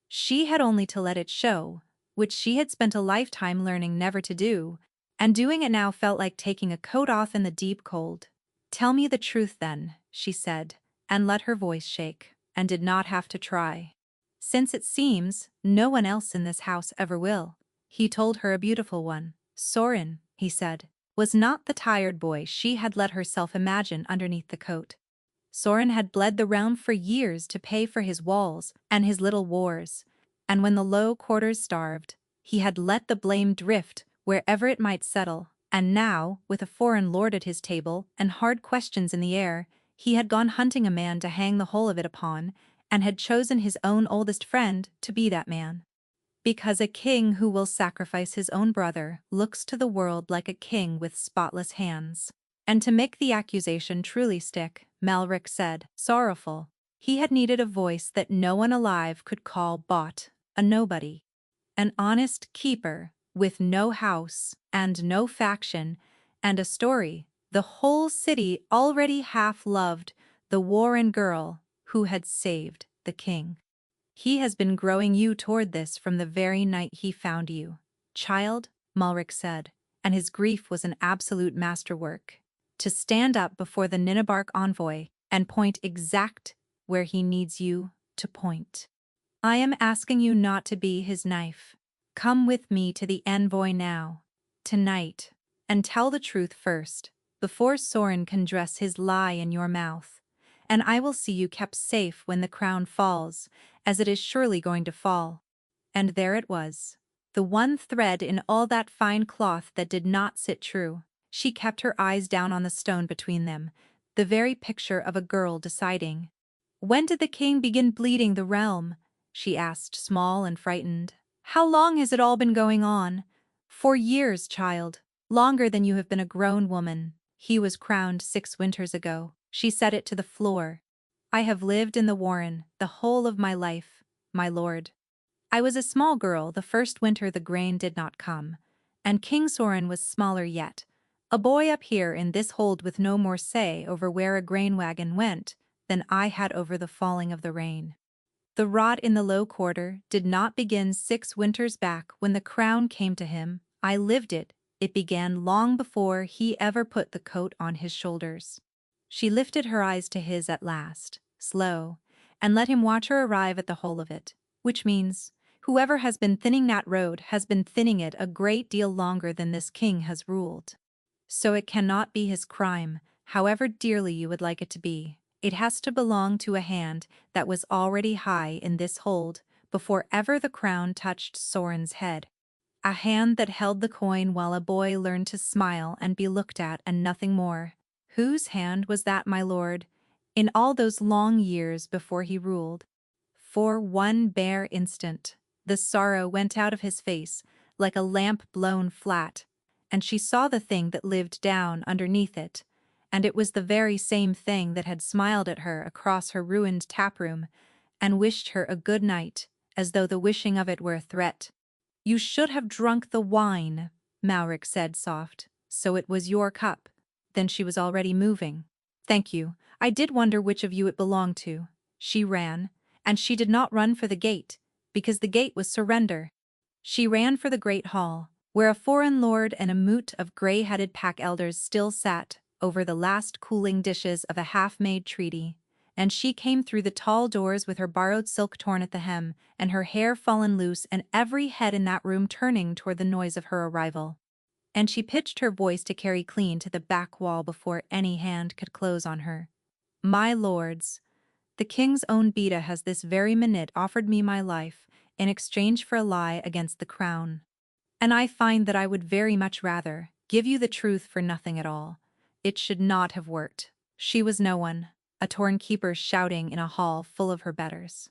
She had only to let it show, which she had spent a lifetime learning never to do, and doing it now felt like taking a coat off in the deep cold. "Tell me the truth then," she said, and let her voice shake, and did not have to try. "Since it seems no one else in this house ever will." He told her a beautiful one. Soren, he said, was not the tired boy she had let herself imagine underneath the coat. Soren had bled the realm for years to pay for his walls and his little wars, and when the low quarters starved, he had let the blame drift wherever it might settle, and now, with a foreign lord at his table and hard questions in the air, he had gone hunting a man to hang the whole of it upon, and had chosen his own oldest friend to be that man. Because a king who will sacrifice his own brother looks to the world like a king with spotless hands. And to make the accusation truly stick, Malric said, sorrowful, he had needed a voice that no one alive could call bought, a nobody. An honest keeper, with no house, and no faction, and a story the whole city already half loved, the Warren girl who had saved the king. He has been growing you toward this from the very night he found you, child, Malric said, and his grief was an absolute masterwork. To stand up before the Ninabark envoy and point exact where he needs you to point. I am asking you not to be his knife. Come with me to the envoy now, tonight, and tell the truth first, before Soren can dress his lie in your mouth, and I will see you kept safe when the crown falls, as it is surely going to fall. And there it was, the one thread in all that fine cloth that did not sit true. She kept her eyes down on the stone between them, the very picture of a girl deciding. When did the king begin bleeding the realm? She asked, small and frightened. How long has it all been going on? 4 years, child. Longer than you have been a grown woman. He was crowned 6 winters ago. She set it to the floor. I have lived in the warren the whole of my life, my lord. I was a small girl the first winter the grain did not come, and King Soren was smaller yet, a boy up here in this hold with no more say over where a grain wagon went than I had over the falling of the rain. The rot in the low quarter did not begin 6 winters back when the crown came to him. I lived it. It began long before he ever put the coat on his shoulders. She lifted her eyes to his at last, slow, and let him watch her arrive at the whole of it, which means, whoever has been thinning that road has been thinning it a great deal longer than this king has ruled. So it cannot be his crime, however dearly you would like it to be. It has to belong to a hand that was already high in this hold before ever the crown touched Soren's head. A hand that held the coin while a boy learned to smile and be looked at and nothing more. Whose hand was that, my lord, in all those long years before he ruled? For one bare instant, the sorrow went out of his face like a lamp blown flat, and she saw the thing that lived down underneath it, and it was the very same thing that had smiled at her across her ruined taproom and wished her a good night, as though the wishing of it were a threat. You should have drunk the wine, Malric said soft, so it was your cup. Then she was already moving. Thank you, I did wonder which of you it belonged to. She ran, and she did not run for the gate, because the gate was surrender. She ran for the great hall, where a foreign lord and a moot of grey-headed pack elders still sat over the last cooling dishes of a half-made treaty, and she came through the tall doors with her borrowed silk torn at the hem, and her hair fallen loose and every head in that room turning toward the noise of her arrival. And she pitched her voice to carry clean to the back wall before any hand could close on her. My lords, the king's own Beta has this very minute offered me my life in exchange for a lie against the crown. And I find that I would very much rather give you the truth for nothing at all. It should not have worked. She was no one, a torn keeper shouting in a hall full of her betters.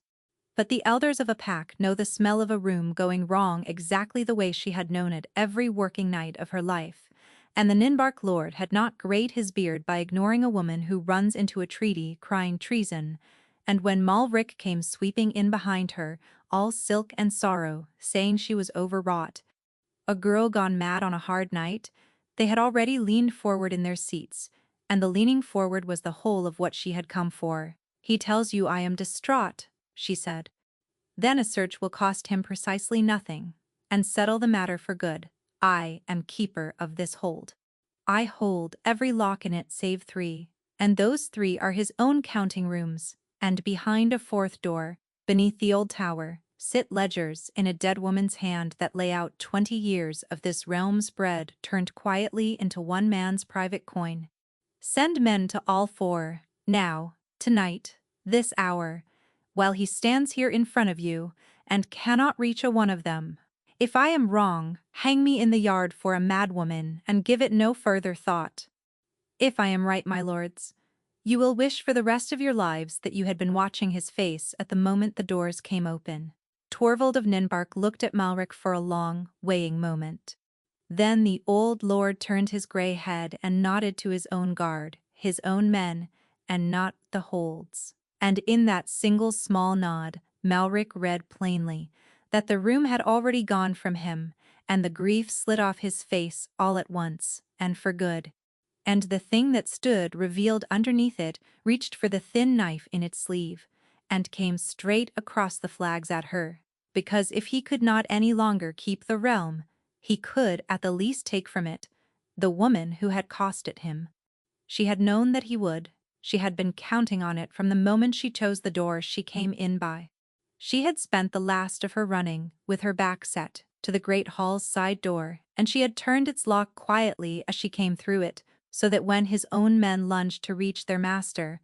But the elders of a pack know the smell of a room going wrong exactly the way she had known it every working night of her life, And the Ninbark lord had not grayed his beard by ignoring a woman who runs into a treaty crying treason, and when Malric came sweeping in behind her, all silk and sorrow, saying she was overwrought, a girl gone mad on a hard night, they had already leaned forward in their seats, and the leaning forward was the whole of what she had come for. "He tells you I am distraught," she said. "Then a search will cost him precisely nothing, and settle the matter for good. I am keeper of this hold. I hold every lock in it save 3, and those 3 are his own counting rooms, and behind a 4th door, beneath the old tower, sit ledgers in a dead woman's hand that lay out 20 years of this realm's bread turned quietly into one man's private coin. Send men to all 4, now, tonight, this hour, while he stands here in front of you, and cannot reach a one of them. If I am wrong, hang me in the yard for a madwoman and give it no further thought. If I am right, my lords, you will wish for the rest of your lives that you had been watching his face at the moment the doors came open." Torvald of Ninbark looked at Malric for a long, weighing moment. Then the old lord turned his grey head and nodded to his own guard, his own men, and not the holds. And in that single small nod, Malric read plainly that the room had already gone from him, and the grief slid off his face all at once, and for good. And the thing that stood revealed underneath it reached for the thin knife in its sleeve, and came straight across the flags at her, because if he could not any longer keep the realm, he could at the least take from it the woman who had cost it him. She had known that he would. She had been counting on it from the moment she chose the door she came in by. She had spent the last of her running with her back set to the great hall's side door, and she had turned its lock quietly as she came through it, so that when his own men lunged to reach their master,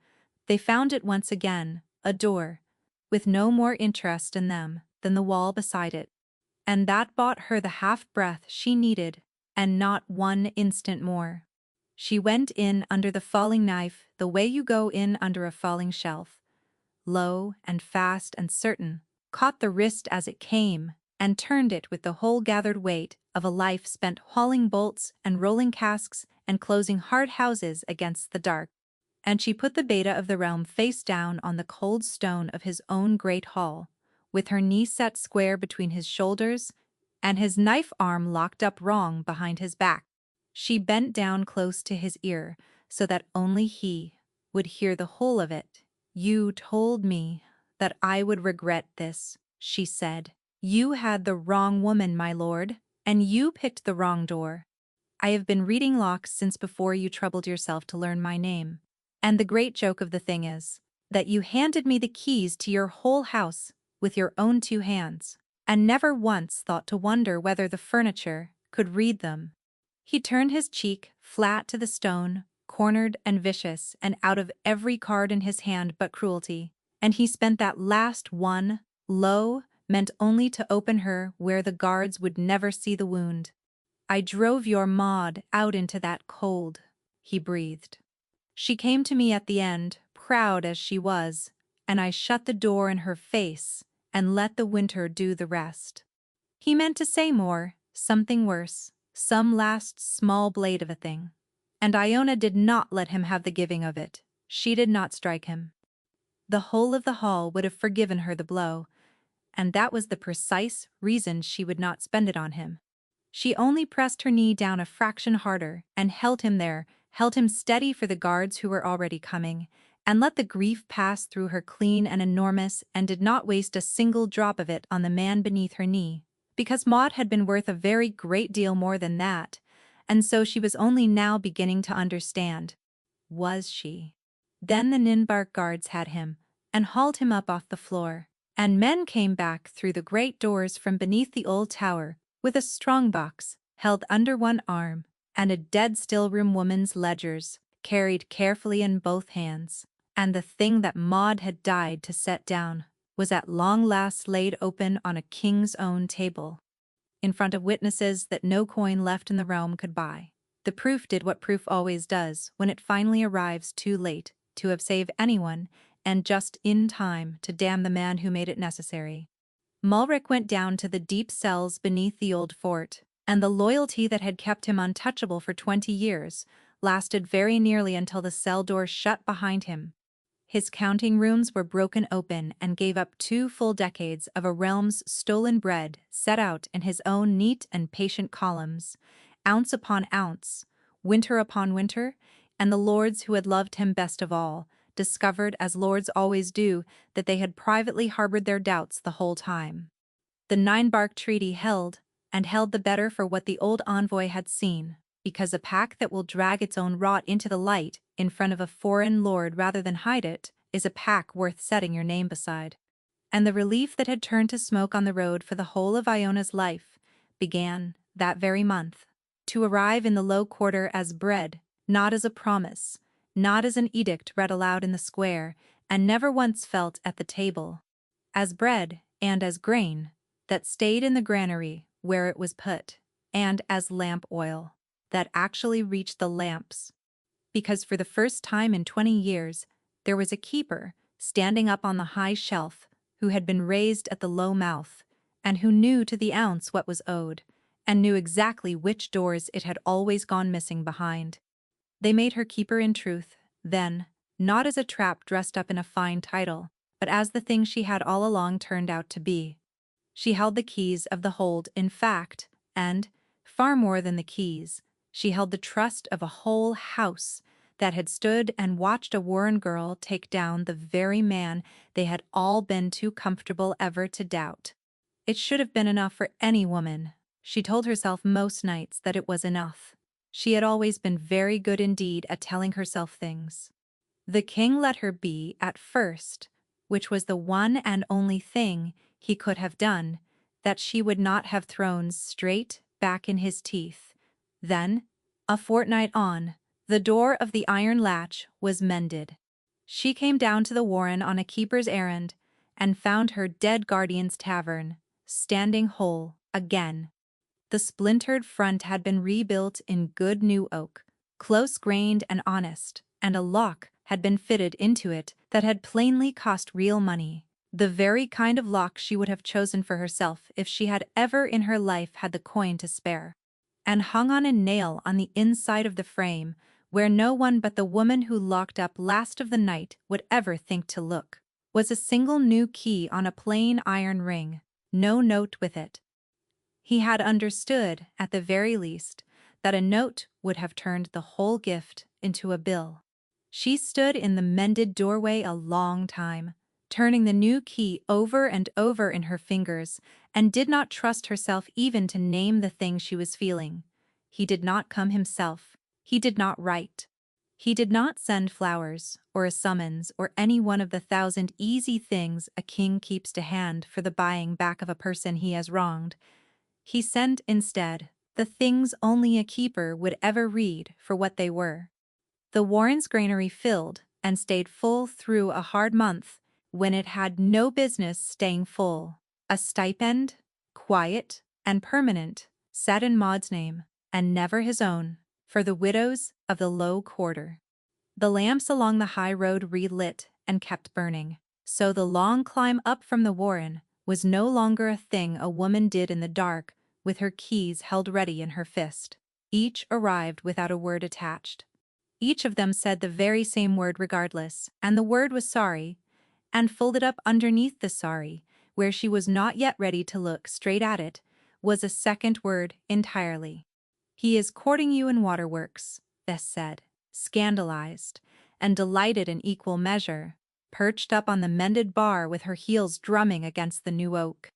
they found it once again a door, with no more interest in them than the wall beside it. And that bought her the half-breath she needed, and not one instant more. She went in under the falling knife the way you go in under a falling shelf, low and fast and certain, caught the wrist as it came, and turned it with the whole gathered weight of a life spent hauling bolts and rolling casks and closing hard houses against the dark. And she put the beta of the realm face down on the cold stone of his own great hall, with her knee set square between his shoulders and his knife arm locked up wrong behind his back. She bent down close to his ear so that only he would hear the whole of it. "You told me that I would regret this," she said. "You had the wrong woman, my lord, and you picked the wrong door. I have been reading locks since before you troubled yourself to learn my name. And the great joke of the thing is that you handed me the keys to your whole house with your own 2 hands, and never once thought to wonder whether the furniture could read them." He turned his cheek flat to the stone, cornered and vicious, and out of every card in his hand but cruelty, and he spent that last one, low, meant only to open her where the guards would never see the wound. "I drove your Maud out into that cold," he breathed. "She came to me at the end, proud as she was, and I shut the door in her face and let the winter do the rest." He meant to say more, something worse, some last small blade of a thing. And Iona did not let him have the giving of it. She did not strike him. The whole of the hall would have forgiven her the blow, and that was the precise reason she would not spend it on him. She only pressed her knee down a fraction harder and held him there, held him steady for the guards who were already coming, and let the grief pass through her clean and enormous, and did not waste a single drop of it on the man beneath her knee, because Maud had been worth a very great deal more than that, and so she was only now beginning to understand. Was she? Then the Ninbark guards had him, and hauled him up off the floor, and men came back through the great doors from beneath the old tower, with a strong box, held under one arm, and a dead-still room woman's ledgers, carried carefully in both hands. And the thing that Maud had died to set down was at long last laid open on a king's own table, in front of witnesses that no coin left in the realm could buy. The proof did what proof always does when it finally arrives too late to have saved anyone, and just in time to damn the man who made it necessary. Malric went down to the deep cells beneath the old fort, And the loyalty that had kept him untouchable for 20 years lasted very nearly until the cell door shut behind him. His counting rooms were broken open and gave up 2 full decades of a realm's stolen bread set out in his own neat and patient columns, ounce upon ounce, winter upon winter, and the lords who had loved him best of all discovered, as lords always do, that they had privately harbored their doubts the whole time. The 9-bark treaty held, and held the better for what the old envoy had seen, because a pack that will drag its own rot into the light in front of a foreign lord rather than hide it is a pack worth setting your name beside. And the relief that had turned to smoke on the road for the whole of Iona's life began, that very month, to arrive in the low quarter as bread, not as a promise, not as an edict read aloud in the square, and never once felt at the table. As bread, and as grain, that stayed in the granary where it was put, and as lamp oil, that actually reached the lamps. Because for the first time in 20 years, there was a keeper standing up on the high shelf who had been raised at the low mouth, and who knew to the ounce what was owed, and knew exactly which doors it had always gone missing behind. They made her keeper in truth, then, not as a trap dressed up in a fine title, but as the thing she had all along turned out to be. She held the keys of the hold, in fact, and, far more than the keys, she held the trust of a whole house that had stood and watched a Warren girl take down the very man they had all been too comfortable ever to doubt. It should have been enough for any woman. She told herself most nights that it was enough. She had always been very good indeed at telling herself things. The king let her be at first, which was the one and only thing he could have done that she would not have thrown straight back in his teeth. Then, a fortnight on, the door of the iron latch was mended. She came down to the warren on a keeper's errand and found her dead guardian's tavern standing whole again. The splintered front had been rebuilt in good new oak, close-grained and honest, and a lock had been fitted into it that had plainly cost real money, the very kind of lock she would have chosen for herself if she had ever in her life had the coin to spare. And hung on a nail on the inside of the frame, where no one but the woman who locked up last of the night would ever think to look, was a single new key on a plain iron ring, no note with it. He had understood, at the very least, that a note would have turned the whole gift into a bill. She stood in the mended doorway a long time, turning the new key over and over in her fingers, and did not trust herself even to name the thing she was feeling. He did not come himself. He did not write. He did not send flowers, or a summons, or any one of the 1,000 easy things a king keeps to hand for the buying back of a person he has wronged. He sent, instead, the things only a keeper would ever read for what they were. The Warrens' granary filled and stayed full through a hard month when it had no business staying full. A stipend, quiet and permanent, set in Maud's name, and never his own, for the widows of the low quarter. The lamps along the high road relit and kept burning, so the long climb up from the Warren was no longer a thing a woman did in the dark with her keys held ready in her fist. Each arrived without a word attached. Each of them said the very same word regardless, and the word was sorry, and folded up underneath the sorry, where she was not yet ready to look straight at it, was a second word entirely. "He is courting you in waterworks," Bess said, scandalized, and delighted in equal measure, perched up on the mended bar with her heels drumming against the new oak.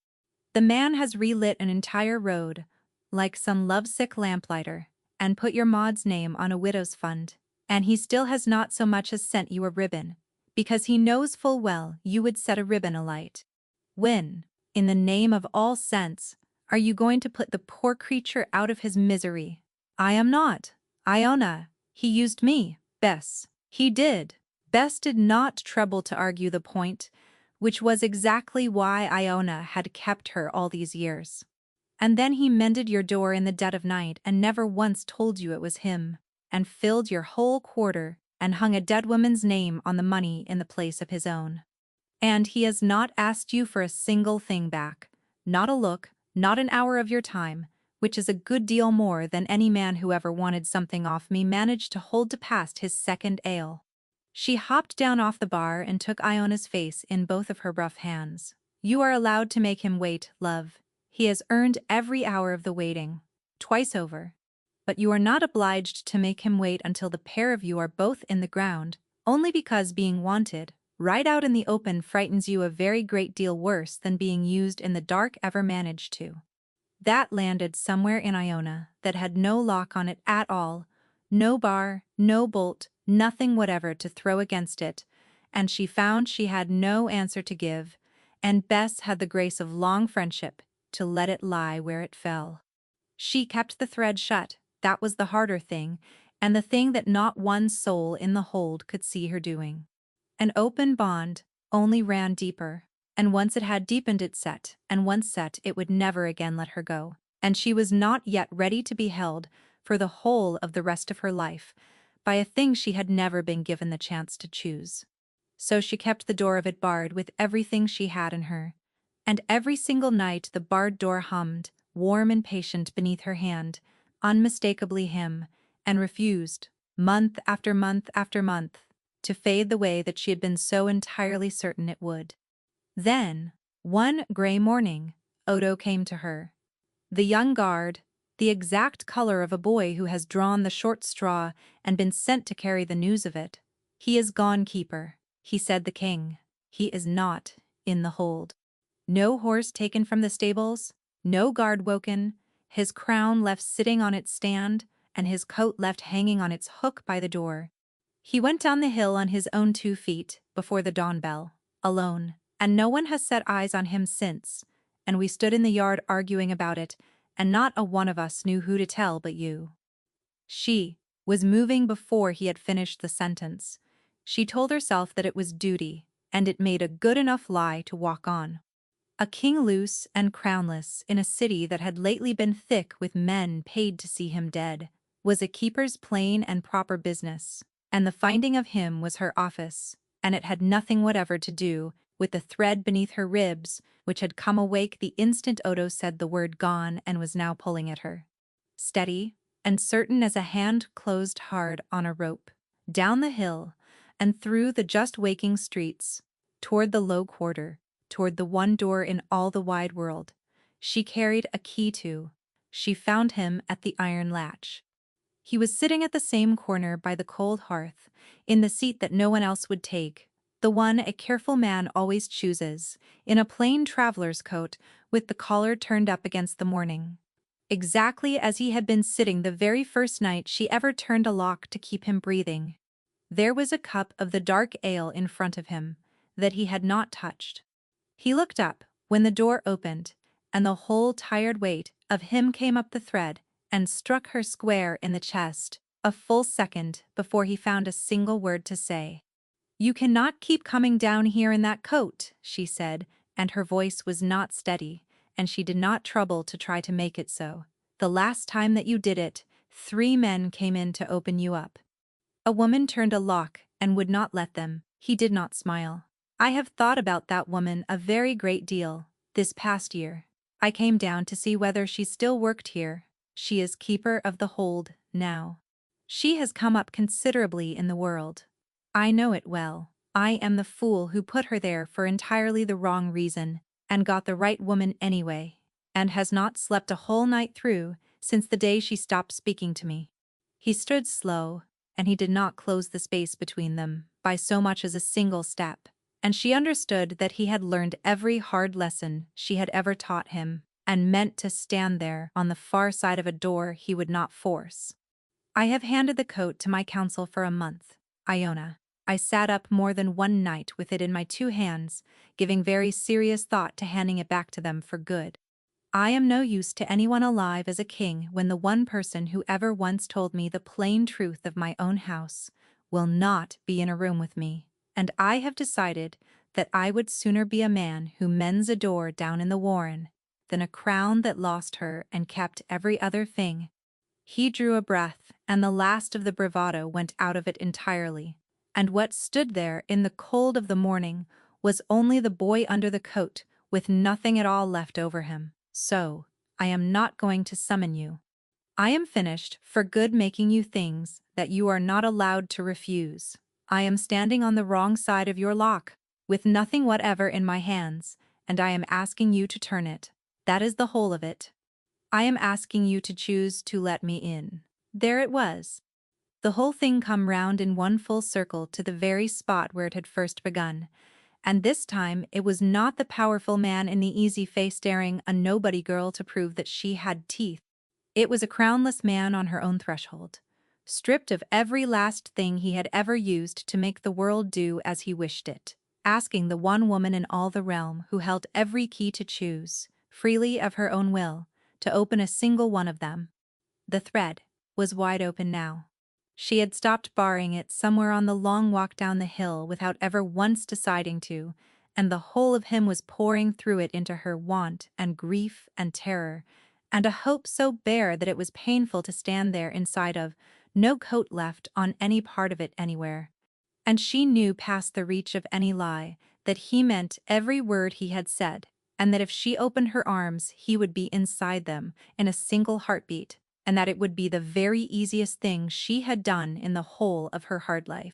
"The man has relit an entire road, like some lovesick lamplighter, and put your Maud's name on a widow's fund, and he still has not so much as sent you a ribbon, because he knows full well you would set a ribbon alight. When, in the name of all sense, are you going to put the poor creature out of his misery? I am not. Iona. He used me, Bess. He did." Bess did not trouble to argue the point, which was exactly why Iona had kept her all these years. "And then he mended your door in the dead of night and never once told you it was him, and filled your whole quarter and hung a dead woman's name on the money in the place of his own. And he has not asked you for a single thing back, not a look, not an hour of your time, which is a good deal more than any man who ever wanted something off me managed to hold to past his second ale. She hopped down off the bar and took Iona's face in both of her rough hands. You are allowed to make him wait, love. He has earned every hour of the waiting. Twice over. But you are not obliged to make him wait until the pair of you are both in the ground, only because being wanted, right out in the open, frightens you a very great deal worse than being used in the dark ever managed to. That landed somewhere in Iona that had no lock on it at all, no bar, no bolt, nothing whatever to throw against it, and she found she had no answer to give, and Bess had the grace of long friendship to let it lie where it fell. She kept the thread shut, that was the harder thing, and the thing that not one soul in the hold could see her doing. An open bond only ran deeper, and once it had deepened it set, and once set it would never again let her go, and she was not yet ready to be held for the whole of the rest of her life by a thing she had never been given the chance to choose. So she kept the door of it barred with everything she had in her, and every single night the barred door hummed, warm and patient beneath her hand, unmistakably him, and refused, month after month after month, to fade the way that she had been so entirely certain it would. Then, one gray morning, Odo came to her. The young guard, the exact color of a boy who has drawn the short straw and been sent to carry the news of it. He is gone, keeper, he said the king. He is not in the hold. No horse taken from the stables, no guard woken, his crown left sitting on its stand, and his coat left hanging on its hook by the door. He went down the hill on his own 2 feet, before the dawn bell, alone, and no one has set eyes on him since, and we stood in the yard arguing about it, and not a one of us knew who to tell but you. She was moving before he had finished the sentence. She told herself that it was duty, and it made a good enough lie to walk on. A king loose and crownless in a city that had lately been thick with men paid to see him dead, was a keeper's plain and proper business, and the finding of him was her office, and it had nothing whatever to do with the thread beneath her ribs, which had come awake the instant Odo said the word gone and was now pulling at her. Steady and certain as a hand closed hard on a rope, down the hill and through the just waking streets, toward the low quarter, toward the one door in all the wide world she carried a key to. She found him at the iron latch. He was sitting at the same corner by the cold hearth, in the seat that no one else would take, the one a careful man always chooses, in a plain traveler's coat with the collar turned up against the morning. Exactly as he had been sitting the very first night she ever turned a lock to keep him breathing. There was a cup of the dark ale in front of him that he had not touched. He looked up when the door opened, and the whole tired weight of him came up the thread and struck her square in the chest, a full second before he found a single word to say. "You cannot keep coming down here in that coat," she said, and her voice was not steady, and she did not trouble to try to make it so. "The last time that you did it, 3 men came in to open you up. A woman turned a lock and would not let them." He did not smile. "I have thought about that woman a very great deal, this past year. I came down to see whether she still worked here. She is keeper of the hold now. She has come up considerably in the world. I know it well. I am the fool who put her there for entirely the wrong reason, and got the right woman anyway, and has not slept a whole night through since the day she stopped speaking to me." He stood slow, and he did not close the space between them by so much as a single step, and she understood that he had learned every hard lesson she had ever taught him, and meant to stand there on the far side of a door he would not force. "I have handed the coat to my counsel for a month, Iona. I sat up more than one night with it in my 2 hands, giving very serious thought to handing it back to them for good. I am no use to anyone alive as a king when the one person who ever once told me the plain truth of my own house will not be in a room with me, and I have decided that I would sooner be a man who mends a door down in the warren than a crown that lost her and kept every other thing." He drew a breath, and the last of the bravado went out of it entirely, and what stood there in the cold of the morning was only the boy under the coat, with nothing at all left over him. "So, I am not going to summon you. I am finished for good making you things that you are not allowed to refuse. I am standing on the wrong side of your lock, with nothing whatever in my hands, and I am asking you to turn it. That is the whole of it. I am asking you to choose to let me in. There it was. The whole thing come round in one full circle to the very spot where it had first begun. And this time it was not the powerful man in the easy face daring a nobody girl to prove that she had teeth. It was a crownless man on her own threshold, stripped of every last thing he had ever used to make the world do as he wished it, asking the one woman in all the realm who held every key to choose, freely of her own will, to open a single one of them. The thread was wide open now. She had stopped barring it somewhere on the long walk down the hill without ever once deciding to, and the whole of him was pouring through it into her want and grief and terror, and a hope so bare that it was painful to stand there inside of, no coat left on any part of it anywhere. And she knew past the reach of any lie that he meant every word he had said, and that if she opened her arms he would be inside them in a single heartbeat, and that it would be the very easiest thing she had done in the whole of her hard life.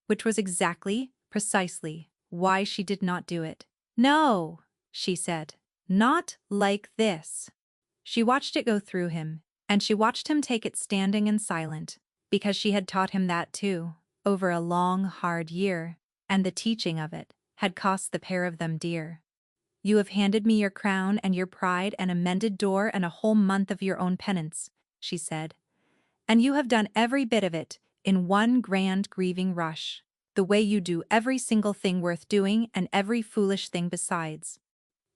Which was exactly, precisely, why she did not do it. No, she said, not like this. She watched it go through him, and she watched him take it standing and silent, because she had taught him that too, over a long, hard year, and the teaching of it had cost the pair of them dear. You have handed me your crown and your pride and a mended door and a whole month of your own penance, she said. And you have done every bit of it in one grand grieving rush, the way you do every single thing worth doing and every foolish thing besides.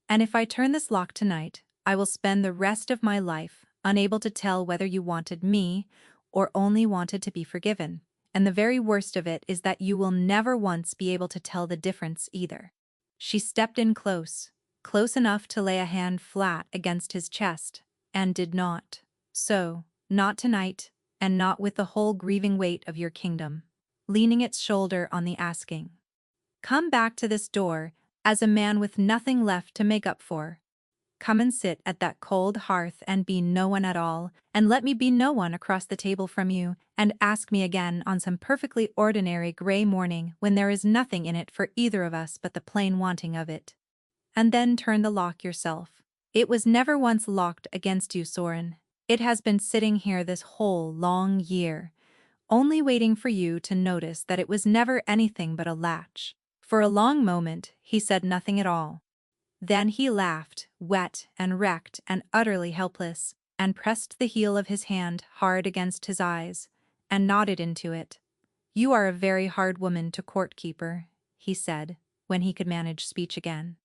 And if I turn this lock tonight, I will spend the rest of my life unable to tell whether you wanted me or only wanted to be forgiven. And the very worst of it is that you will never once be able to tell the difference either. She stepped in close, close enough to lay a hand flat against his chest, and did not. So, not tonight, and not with the whole grieving weight of your kingdom, leaning its shoulder on the asking. Come back to this door as a man with nothing left to make up for. Come and sit at that cold hearth and be no one at all, and let me be no one across the table from you, and ask me again on some perfectly ordinary gray morning when there is nothing in it for either of us but the plain wanting of it. And then turn the lock yourself. It was never once locked against you, Soren. It has been sitting here this whole long year, only waiting for you to notice that it was never anything but a latch. For a long moment he said nothing at all. Then he laughed, wet and wrecked and utterly helpless, and pressed the heel of his hand hard against his eyes, and nodded into it. You are a very hard woman to court, keeper, he said, when he could manage speech again.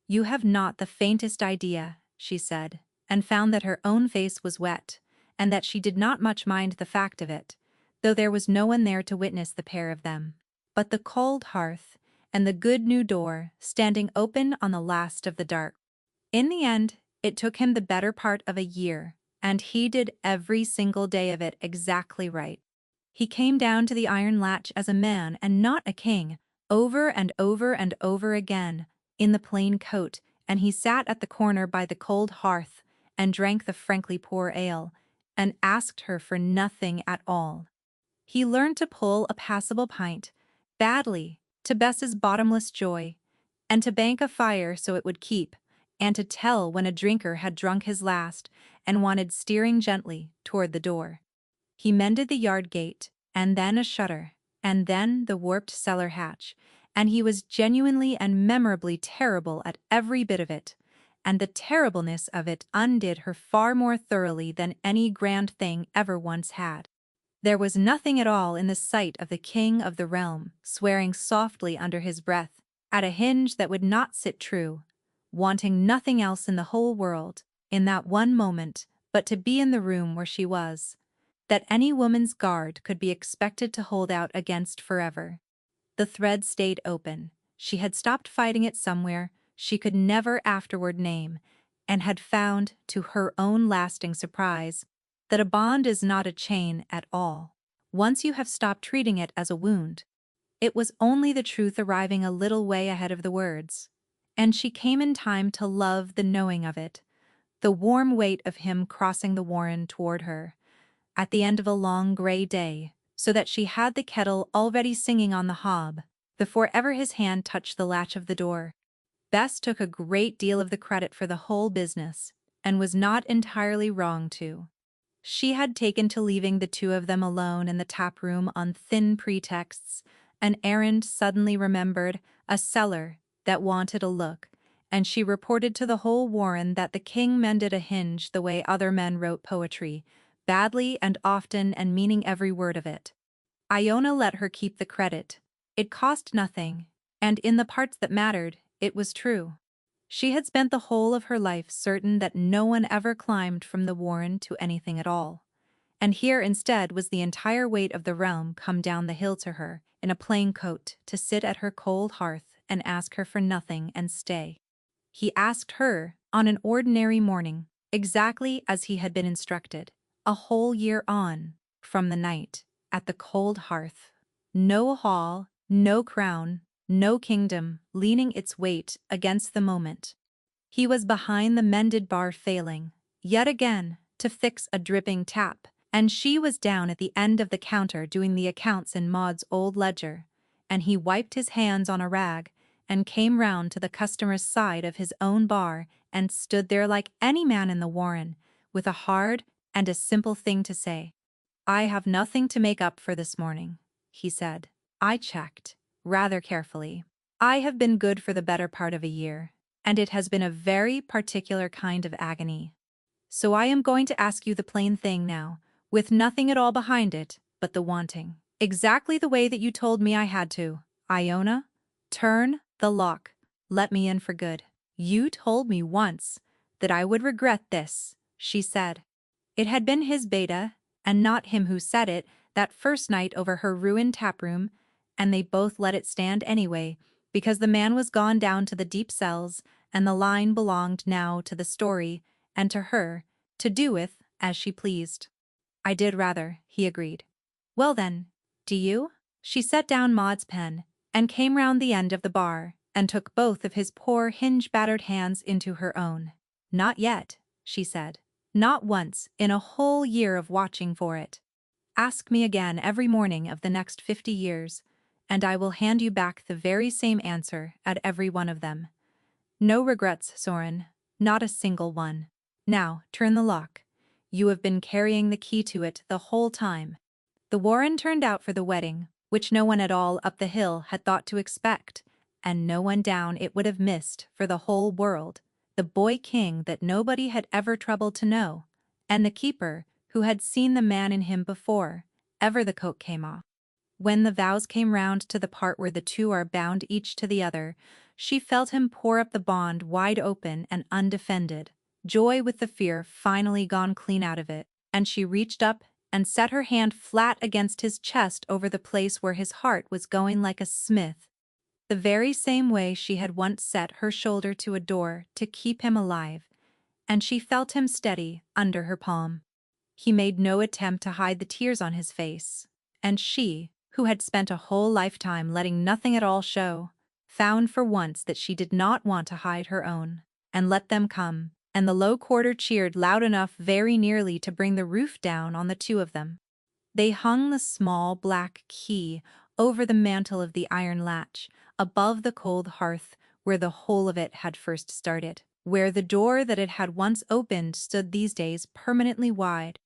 You have not the faintest idea, she said, and found that her own face was wet, and that she did not much mind the fact of it, though there was no one there to witness the pair of them. But the cold hearth, and the good new door standing open on the last of the dark. In the end, it took him the better part of a year, and he did every single day of it exactly right. He came down to the iron latch as a man and not a king, over and over and over again, in the plain coat, and he sat at the corner by the cold hearth and drank the frankly poor ale, and asked her for nothing at all. He learned to pull a passable pint, badly, to Bess's bottomless joy, and to bank a fire so it would keep, and to tell when a drinker had drunk his last and wanted steering gently toward the door. He mended the yard gate, and then a shutter, and then the warped cellar hatch, and he was genuinely and memorably terrible at every bit of it, and the terribleness of it undid her far more thoroughly than any grand thing ever once had. There was nothing at all in the sight of the king of the realm, swearing softly under his breath, at a hinge that would not sit true, wanting nothing else in the whole world, in that one moment, but to be in the room where she was, that any woman's guard could be expected to hold out against forever. The thread stayed open. She had stopped fighting it somewhere she could never afterward name, and had found, to her own lasting surprise, that a bond is not a chain at all, once you have stopped treating it as a wound. It was only the truth arriving a little way ahead of the words, and she came in time to love the knowing of it, the warm weight of him crossing the warren toward her, at the end of a long gray day, so that she had the kettle already singing on the hob, before ever his hand touched the latch of the door. Bess took a great deal of the credit for the whole business, and was not entirely wrong too. She had taken to leaving the two of them alone in the tap room on thin pretexts, an errand suddenly remembered, a cellar that wanted a look, and she reported to the whole warren that the king mended a hinge the way other men wrote poetry, badly and often and meaning every word of it. Iona let her keep the credit. It cost nothing, and in the parts that mattered, it was true. She had spent the whole of her life certain that no one ever climbed from the warren to anything at all. And here instead was the entire weight of the realm come down the hill to her, in a plain coat, to sit at her cold hearth and ask her for nothing and stay. He asked her, on an ordinary morning, exactly as he had been instructed, a whole year on, from the night, at the cold hearth. No hall, no crown, no kingdom, leaning its weight against the moment. He was behind the mended bar failing, yet again, to fix a dripping tap, and she was down at the end of the counter doing the accounts in Maud's old ledger, and he wiped his hands on a rag, and came round to the customer's side of his own bar and stood there like any man in the warren, with a hard and a simple thing to say. "I have nothing to make up for this morning," he said. "I checked, rather carefully. I have been good for the better part of a year, and it has been a very particular kind of agony. So I am going to ask you the plain thing now, with nothing at all behind it but the wanting. Exactly the way that you told me I had to. Iona, turn the lock. Let me in for good. You told me once that I would regret this," she said. It had been his beta, and not him who said it, that first night over her ruined taproom, and they both let it stand anyway, because the man was gone down to the deep cells, and the line belonged now to the story, and to her, to do with as she pleased. "I did rather," he agreed. "Well then, do you?" She set down Maud's pen, and came round the end of the bar, and took both of his poor hinge-battered hands into her own. "Not yet," she said. "Not once in a whole year of watching for it. Ask me again every morning of the next 50 years, and I will hand you back the very same answer at every one of them. No regrets, Soren, not a single one. Now, turn the lock. You have been carrying the key to it the whole time." The warren turned out for the wedding, which no one at all up the hill had thought to expect, and no one down it would have missed for the whole world. The boy king that nobody had ever troubled to know, and the keeper who had seen the man in him before ever the coat came off. When the vows came round to the part where the two are bound each to the other, she felt him pour up the bond wide open and undefended, joy with the fear finally gone clean out of it, and she reached up and set her hand flat against his chest over the place where his heart was going like a smith, the very same way she had once set her shoulder to a door to keep him alive, and she felt him steady under her palm. He made no attempt to hide the tears on his face, and she, who had spent a whole lifetime letting nothing at all show, found for once that she did not want to hide her own, and let them come, and the low quarter cheered loud enough very nearly to bring the roof down on the two of them. They hung the small black key over the mantel of the iron latch, above the cold hearth where the whole of it had first started, where the door that it had once opened stood these days permanently wide,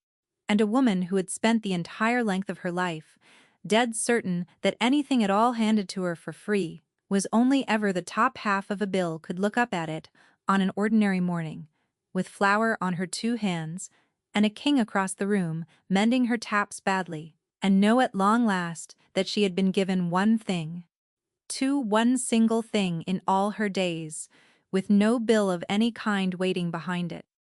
and a woman who had spent the entire length of her life, dead certain that anything at all handed to her for free was only ever the top half of a bill, could look up at it on an ordinary morning, with flour on her two hands, and a king across the room mending her taps badly, and know at long last that she had been given one thing, one single thing in all her days, with no bill of any kind waiting behind it.